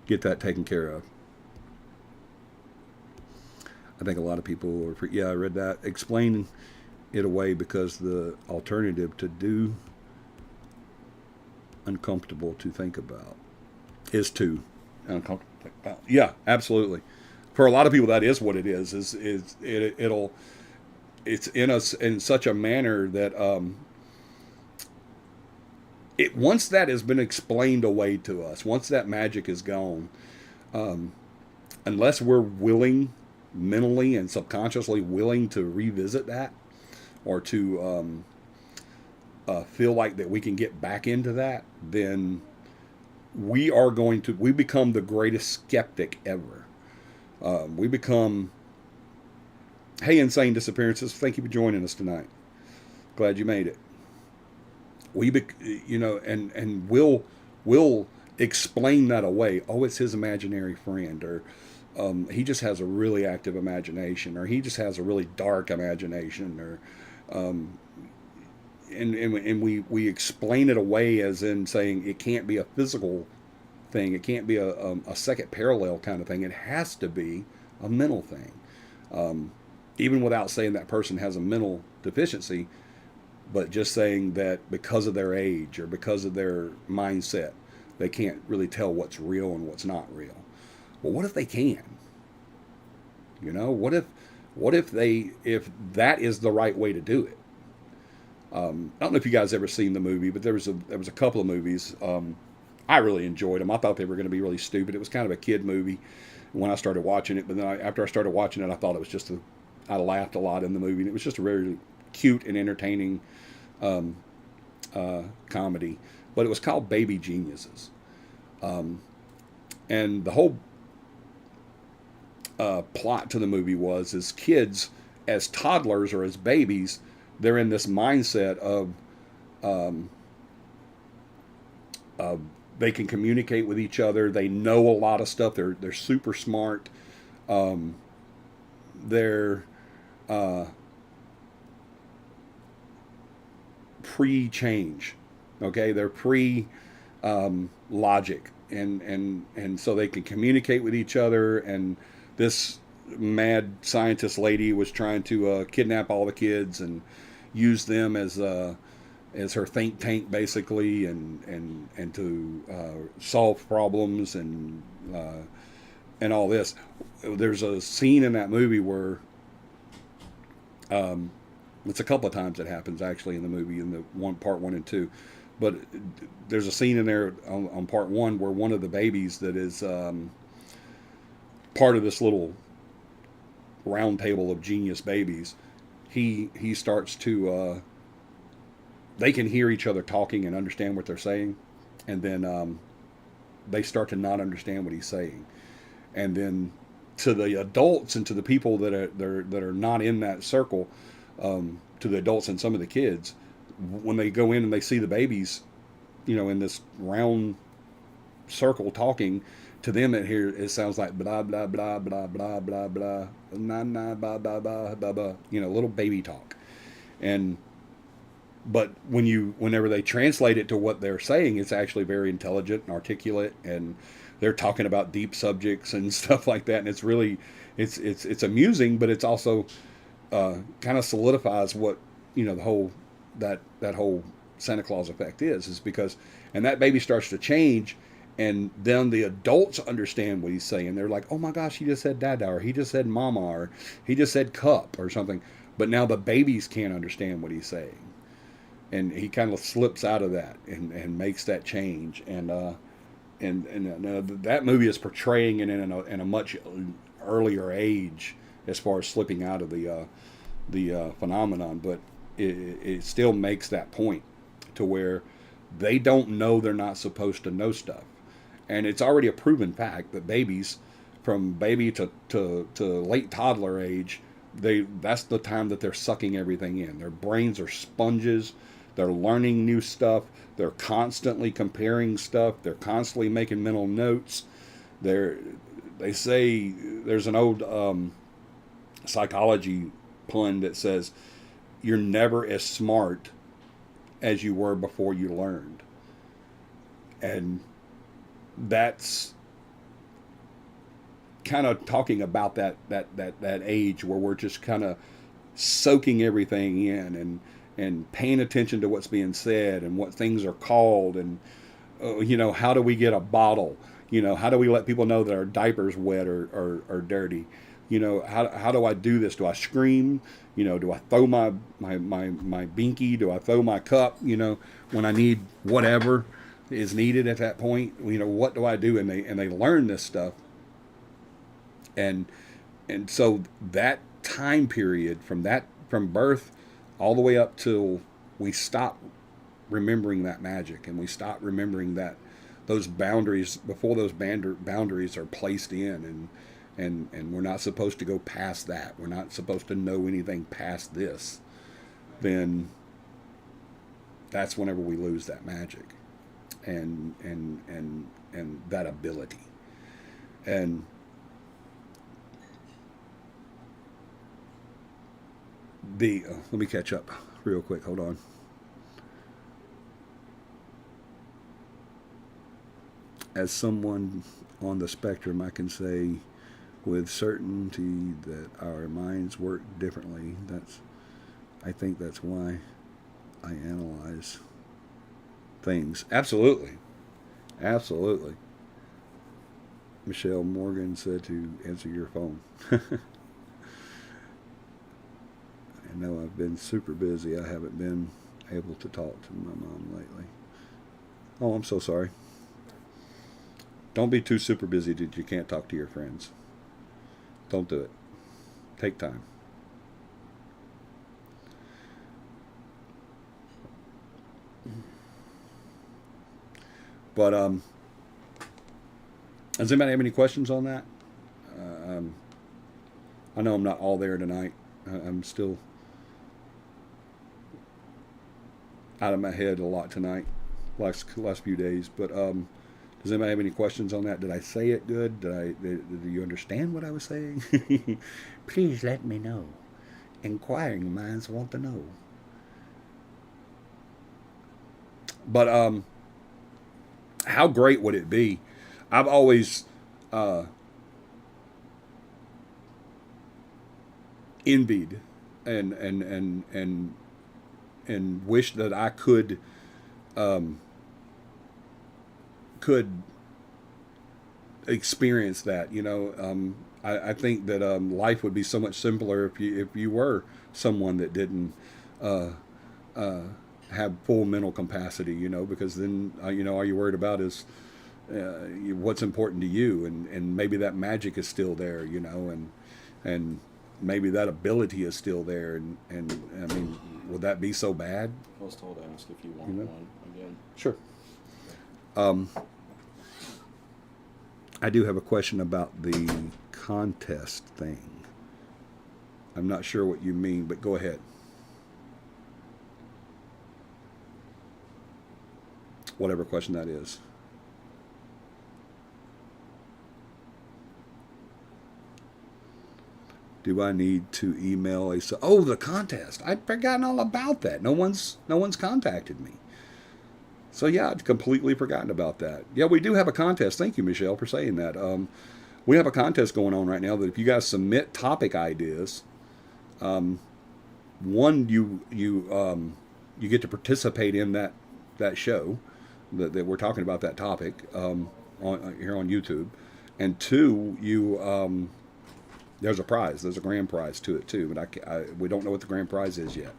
Speaker 1: taken care of. I think a lot of people are. Yeah, I read that. Explaining it away because the alternative to do uncomfortable to think about is too uncomfortable to think about. Yeah, absolutely. For a lot of people, that is what it is. It's in us in such a manner that once that has been explained away to us, once that magic is gone, unless we're willing, mentally and subconsciously willing to revisit that, or to feel like that we can get back into that, then we become the greatest skeptic ever. We become, hey, Insane Disappearances, thank you for joining us tonight. Glad you made it. And we'll explain that away. Oh, it's his imaginary friend, or he just has a really active imagination, or he just has a really dark imagination, or and we explain it away as in saying it can't be a physical thing, it can't be a second parallel kind of thing. It has to be a mental thing, even without saying that person has a mental deficiency, but just saying that because of their age or because of their mindset, they can't really tell what's real and what's not real. Well, what if they can? What if that is the right way to do it? I don't know if you guys ever seen the movie, but there was a couple of movies. I really enjoyed them. I thought they were going to be really stupid. It was kind of a kid movie when I started watching it, but then after I started watching it, I thought it was just I laughed a lot in the movie, and it was just a very cute and entertaining comedy. But it was called Baby Geniuses, and the whole plot to the movie was, as kids, as toddlers or as babies, they're in this mindset of they can communicate with each other. They know a lot of stuff. They're super smart. They're pre-change. Okay, they're logic, and so they can communicate with each other. And this mad scientist lady was trying to kidnap all the kids and use them as her think tank, basically, and to solve problems and all this. There's a scene in that movie where it's a couple of times it happens actually in the movie, in the part 1 and 2. But there's a scene in there on part 1 where one of the babies that is part of this little round table of genius babies, he starts to they can hear each other talking and understand what they're saying, and then they start to not understand what he's saying, and then to the adults and to the people that are not in that circle, to the adults and some of the kids, when they go in and they see the babies, in this round circle talking, to them it sounds like blah blah blah blah blah blah blah nah nah blah blah blah blah blah, little baby talk. But whenever they translate it to what they're saying, it's actually very intelligent and articulate, and they're talking about deep subjects and stuff like that. And it's really, it's amusing, but it's also kind of solidifies what the whole that whole Santa Claus effect is because, and that baby starts to change, and then the adults understand what he's saying. They're like, oh my gosh, he just said dada, or he just said mama, or he just said cup or something. But now the babies can't understand what he's saying, and he kind of slips out of that and makes that change. And that movie is portraying it in a much earlier age as far as slipping out of the phenomenon, but it still makes that point to where they don't know they're not supposed to know stuff. And it's already a proven fact that babies, from baby to late toddler age, that's the time that they're sucking everything in. Their brains are sponges. They're learning new stuff. They're constantly comparing stuff. They're constantly making mental notes. They say there's an old psychology pun that says you're never as smart as you were before you learned. And that's kind of talking about that age where we're just kind of soaking everything in and paying attention to what's being said and what things are called, and how do we get a bottle, how do we let people know that our diaper's wet or dirty, how do I do this? Do I scream? Do I throw my binky? Do I throw my cup? When I need whatever is needed at that point, what do I do? And they learn this stuff. And so that time period from birth all the way up till we stop remembering that magic, and we stop remembering that those boundaries before those boundaries are placed in, and we're not supposed to go past that. We're not supposed to know anything past this. Then that's whenever we lose that magic and that ability. And let me catch up real quick. Hold on. As someone on the spectrum, I can say with certainty that our minds work differently. I think that's why I analyze things. Absolutely. Michelle Morgan said to answer your phone. I know I've been super busy. I haven't been able to talk to my mom lately. Oh, I'm so sorry. Don't be too super busy that you can't talk to your friends. Don't do it. Take time. But does anybody have any questions on that? I know I'm not all there tonight. I'm still out of my head a lot tonight, last few days. But does anybody have any questions on that? Did I say it good? Did you understand what I was saying? Please let me know. Inquiring minds want to know. But how great would it be? I've always envied and wished that I could experience that. I think that life would be so much simpler if you were someone that didn't have full mental capacity. Because then all you're worried about is what's important to you, and maybe that magic is still there, and maybe that ability is still there, and I mean, would that be so bad?
Speaker 2: I was told to ask if you want one again.
Speaker 1: Sure. I do have a question about the contest thing. I'm not sure what you mean, but go ahead. Whatever question that is. Do I need to email the contest? I'd forgotten all about that. No one's contacted me. So yeah, I'd completely forgotten about that. Yeah, we do have a contest. Thank you, Michelle, for saying that. We have a contest going on right now that if you guys submit topic ideas, one, you get to participate in that show that we're talking about, that topic here on YouTube, and two, there's a prize. There's a grand prize to it too, but we don't know what the grand prize is yet.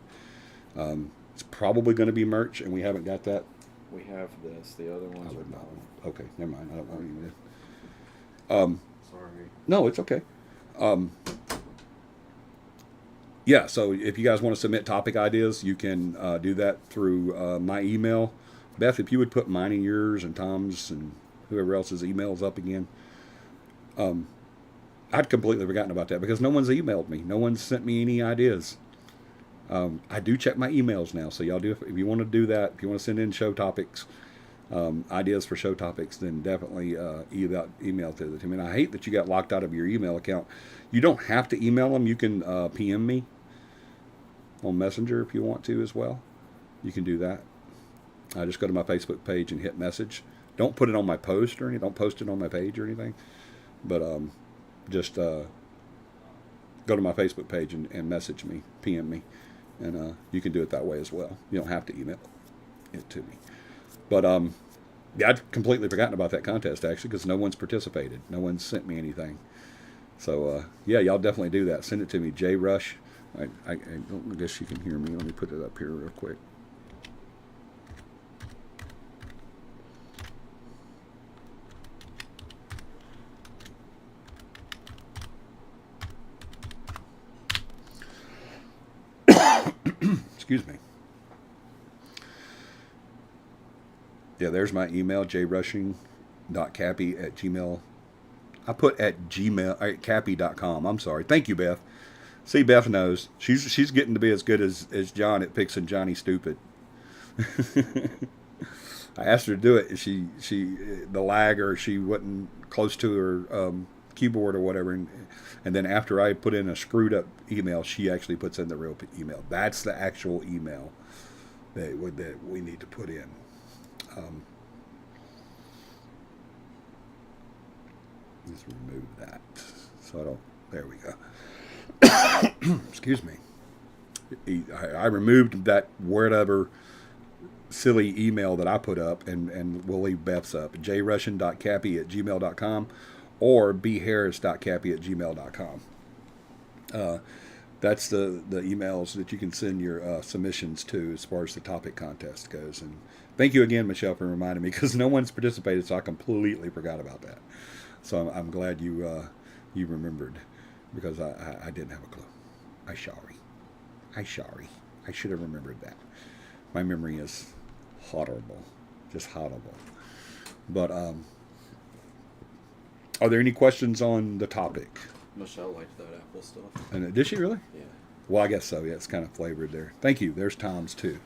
Speaker 1: It's probably going to be merch, and we haven't got that.
Speaker 2: We have this. The other ones are not.
Speaker 1: Okay, never mind. I don't want you to.
Speaker 2: Sorry.
Speaker 1: No, it's okay. Yeah, so if you guys want to submit topic ideas, you can do that through my email. Beth, if you would put mine and yours and Tom's and whoever else's emails up again. I'd completely forgotten about that because no one's emailed me. No one's sent me any ideas. I do check my emails now, so y'all do if you want to do that. If you want to send in show topics, ideas for show topics, then definitely email to me. And I hate that you got locked out of your email account. You don't have to email them. You can PM me on Messenger if you want to as well. You can do that. Just go to my Facebook page and hit message. Don't put it on my post or anything. Don't post it on my page or anything. But just go to my Facebook page and message me, PM me. And you can do it that way as well. You don't have to email it to me. But yeah, I'd completely forgotten about that contest, actually, because no one's participated. No one's sent me anything. So, yeah, y'all definitely do that. Send it to me, JRush. I guess you can hear me. Let me put it up here real quick. Excuse me. Yeah, there's my email, jrushing.capi@gmail. I put at capi.com. I'm sorry. Thank you, Beth. See, Beth knows. She's getting to be as good as John at fixing Johnny Stupid. I asked her to do it. The lag, or she wasn't close to her keyboard or whatever. And then after I put in a screwed up email, she actually puts in the real email. That's the actual email that we need to put in. Let's remove that. So I don't. There we go. Excuse me. I removed that whatever silly email that I put up, and we'll leave Beth's up. jrussian.capi@gmail.com or bharris.capi@gmail.com. That's the emails that you can send your submissions to as far as the topic contest goes. And thank you again, Michelle, for reminding me, because no one's participated, so I completely forgot about that. So I'm glad you remembered, because I didn't have a clue. I sorry. I should have remembered that. My memory is horrible, just horrible. But are there any questions on the topic?
Speaker 2: Michelle liked that apple stuff.
Speaker 1: And did she really?
Speaker 2: Yeah.
Speaker 1: Well, I guess so. Yeah, it's kind of flavored there. Thank you. There's Tom's too.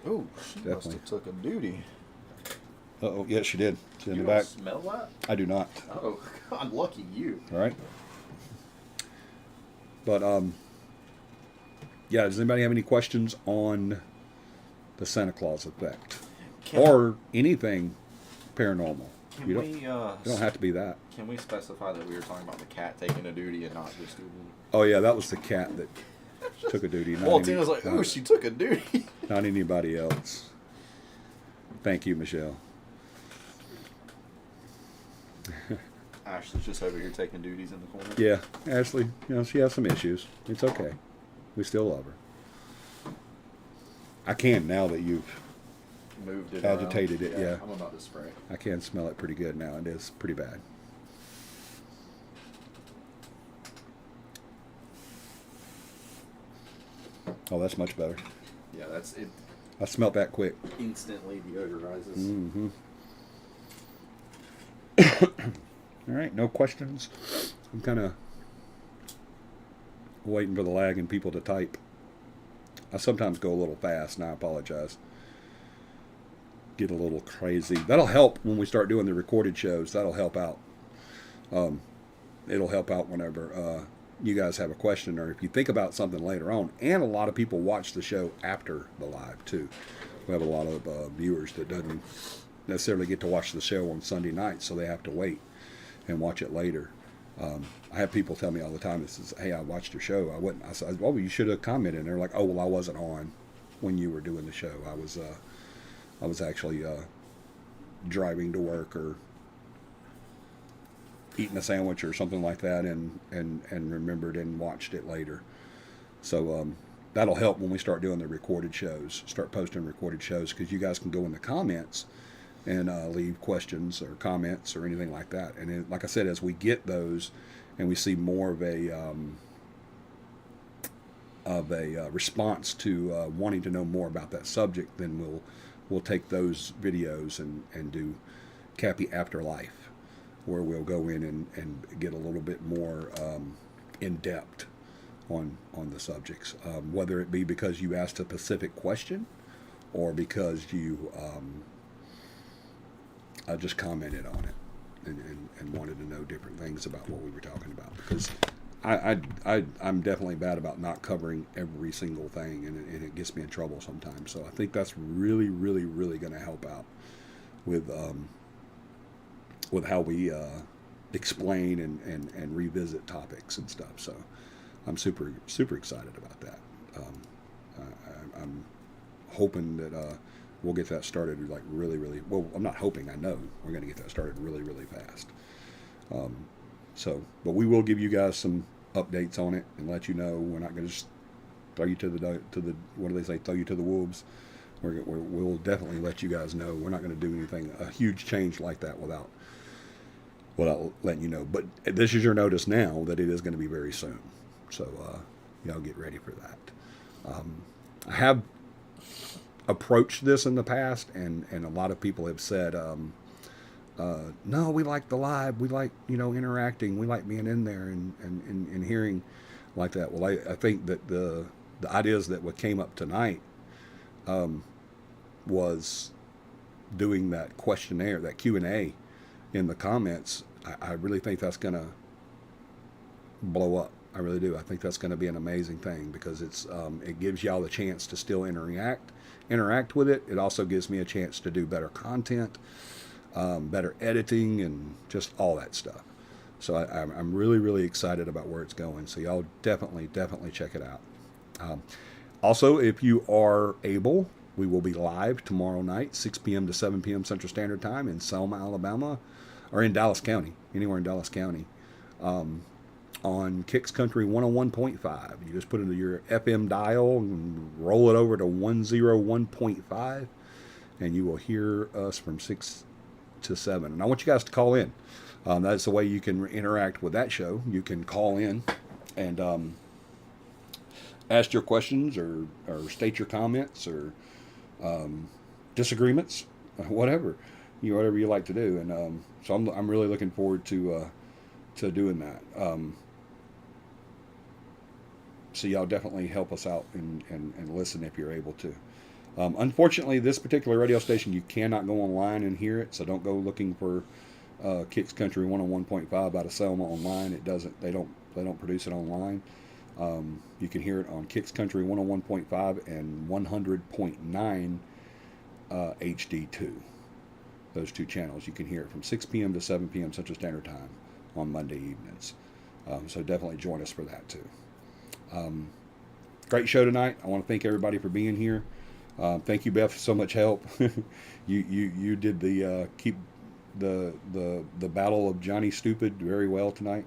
Speaker 2: Oh, she must have took a duty.
Speaker 1: Oh, yeah, she did. She's in
Speaker 2: the
Speaker 1: back.
Speaker 2: Smell that?
Speaker 1: I do not.
Speaker 2: Oh, God, lucky you.
Speaker 1: All right. But yeah. Does anybody have any questions on the Santa Claus effect or anything paranormal? You don't have to be that.
Speaker 2: Can we specify that we were talking about the cat taking a duty and not just doing?
Speaker 1: Oh yeah, that was the cat that took a duty.
Speaker 2: Well, Tina's like, "Oh, she took a duty."
Speaker 1: Not anybody else. Thank you, Michelle.
Speaker 2: Ashley's just over here taking duties in the corner.
Speaker 1: Yeah, Ashley, she has some issues. It's okay. We still love her. I can, now that you've
Speaker 2: moved it
Speaker 1: agitated
Speaker 2: around.
Speaker 1: it. Yeah,
Speaker 2: I'm about to spray.
Speaker 1: I can smell it pretty good now. It is pretty bad. Oh, that's much better.
Speaker 2: Yeah, that's it.
Speaker 1: I smelled that quick.
Speaker 2: Instantly deodorizes.
Speaker 1: Mm-hmm. All right, no questions. I'm kind of waiting for the lag and people to type. I sometimes go a little fast, and I apologize. Get a little crazy. That'll help when we start doing the recorded shows. That'll help out. It'll help out whenever you guys have a question, or if you think about something later on. And a lot of people watch the show after the live too. We have a lot of viewers that doesn't necessarily get to watch the show on Sunday night, so they have to wait and watch it later. I have people tell me all the time, "Hey, I watched your show. I wouldn't." I said, "Oh, you should have commented." And they're like, "Oh, well, I wasn't on when you were doing the show. I was actually driving to work or eating a sandwich or something like that, and remembered and watched it later." So that'll help when we start doing the recorded shows. Start posting recorded shows, because you guys can go in the comments and leave questions or comments or anything like that. And then, like I said, as we get those and we see more of a response to wanting to know more about that subject, then we'll take those videos and do CAPI Afterlife where we'll go in and get a little bit more in depth on the subjects, whether it be because you asked a specific question or because you just commented on it and wanted to know different things about what we were talking about. Because I'm definitely bad about not covering every single thing, and it gets me in trouble sometimes. So I think that's really, really, really going to help out with how we explain and revisit topics and stuff. So I'm super, super excited about that. I'm hoping that we'll get that started like really, really well. I'm not hoping. I know we're going to get that started really, really fast. But we will give you guys some updates on it and let you know. We're not going to just throw you to the what do they say? Throw you to the wolves. We'll definitely let you guys know. We're not going to do anything, a huge change like that without letting you know. But this is your notice now that it is going to be very soon. So y'all get ready for that. I have approached this in the past, and a lot of people have said, no, we like the live, we like interacting, we like being in there and hearing like that. Well, I think that the ideas that came up tonight was doing that questionnaire, that Q&A in the comments. I really think that's going to blow up. I really do. I think that's going to be an amazing thing because it gives y'all the chance to still interact with it. It also gives me a chance to do better content, better editing, and just all that stuff. So I'm really, really excited about where it's going. So y'all definitely check it out. Also, if you are able, we will be live tomorrow night, 6 p.m. to 7 p.m. Central Standard Time in Selma, Alabama, or in Dallas County, anywhere in Dallas County, on Kicks Country 101.5. You just put it into your FM dial and roll it over to 101.5, and you will hear us from 6 to 7. And I want you guys to call in. That's the way you can interact with that show. You can call in and ask your questions or state your comments or disagreements, whatever you like to do. And so I'm really looking forward to doing that. So y'all definitely help us out and listen if you're able to. Unfortunately, this particular radio station, you cannot go online and hear it, so don't go looking for Kicks Country 101.5 out of Selma online. It doesn't. They don't produce it online. You can hear it on Kicks Country 101.5 and 100.9 HD2. Those two channels. You can hear it from 6 p.m. to 7 p.m. Central Standard Time on Monday evenings. So definitely join us for that too. Great show tonight. I want to thank everybody for being here. Thank you, Beth, for so much help. you did the keep the battle of Johnny Stupid very well tonight.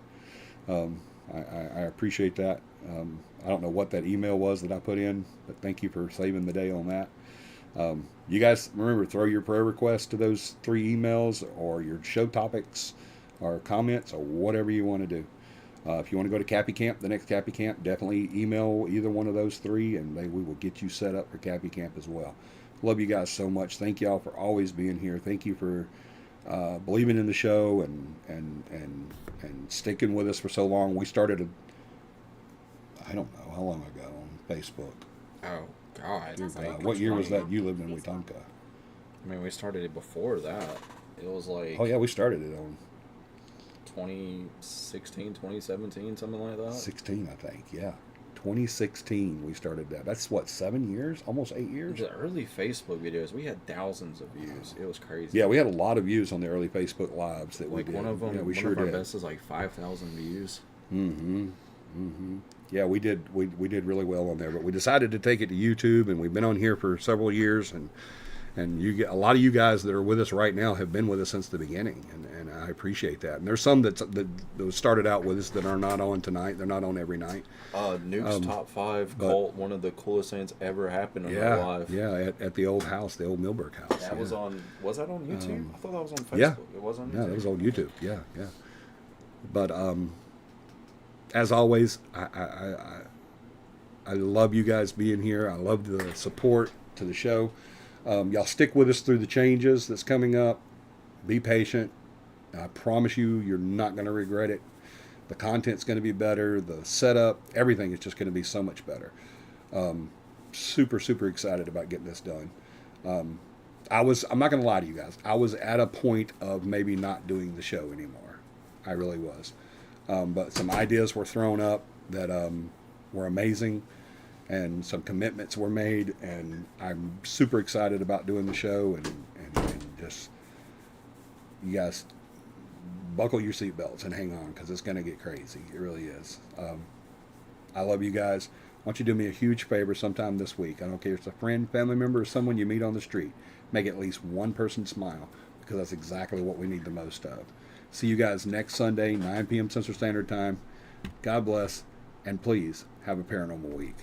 Speaker 1: I appreciate that. I don't know what that email was that I put in, but thank you for saving the day on that. You guys remember, throw your prayer requests to those 3 emails or your show topics or comments or whatever you want to do. If you want to go to CAPI Camp, the next CAPI Camp, definitely email either one of those 3, and we will get you set up for CAPI Camp as well. Love you guys so much. Thank y'all for always being here. Thank you for believing in the show and sticking with us for so long. We started I don't know how long ago on Facebook.
Speaker 2: Oh God!
Speaker 1: What year was that you lived in Wetumpka?
Speaker 2: I mean, we started it before that. It was like...
Speaker 1: Oh yeah, we started it on
Speaker 2: 2016, 2017, something like that.
Speaker 1: 16, I think. Yeah, 2016 we started that. That's what, 7 years, almost 8 years.
Speaker 2: The early Facebook videos, we had thousands of views. It was crazy.
Speaker 1: Yeah, we had a lot of views on the early Facebook lives that we did.
Speaker 2: One of them,
Speaker 1: yeah, we
Speaker 2: one of our best is like 5,000 views.
Speaker 1: Yeah, we did really well on there, but we decided to take it to YouTube, and we've been on here for several years, and a lot of you guys that are with us right now have been with us since the beginning, and I appreciate that. And there's some that started out with us that are not on tonight. They're not on every night.
Speaker 2: Nuke's Top 5 cult, one of the coolest things ever happened in our life.
Speaker 1: Yeah, at the old house, the old Milberg house.
Speaker 2: That was on. Was that on YouTube? I thought that was on Facebook.
Speaker 1: Yeah,
Speaker 2: it was on YouTube.
Speaker 1: Yeah, that was on YouTube. Yeah. But as always, I love you guys being here. I love the support to the show. Y'all stick with us through the changes that's coming up. Be patient. I promise you, you're not going to regret it. The content's going to be better. The setup, everything is just going to be so much better. Super, super excited about getting this done. I'm not going to lie to you guys. I was at a point of maybe not doing the show anymore. I really was. But some ideas were thrown up that were amazing, and some commitments were made, and I'm super excited about doing the show, and just, you guys, buckle your seatbelts and hang on, because it's going to get crazy. It really is. I love you guys. Why don't you do me a huge favor sometime this week? I don't care if it's a friend, family member, or someone you meet on the street. Make at least one person smile, because that's exactly what we need the most of. See you guys next Sunday, 9 p.m. Central Standard Time. God bless, and please have a paranormal week.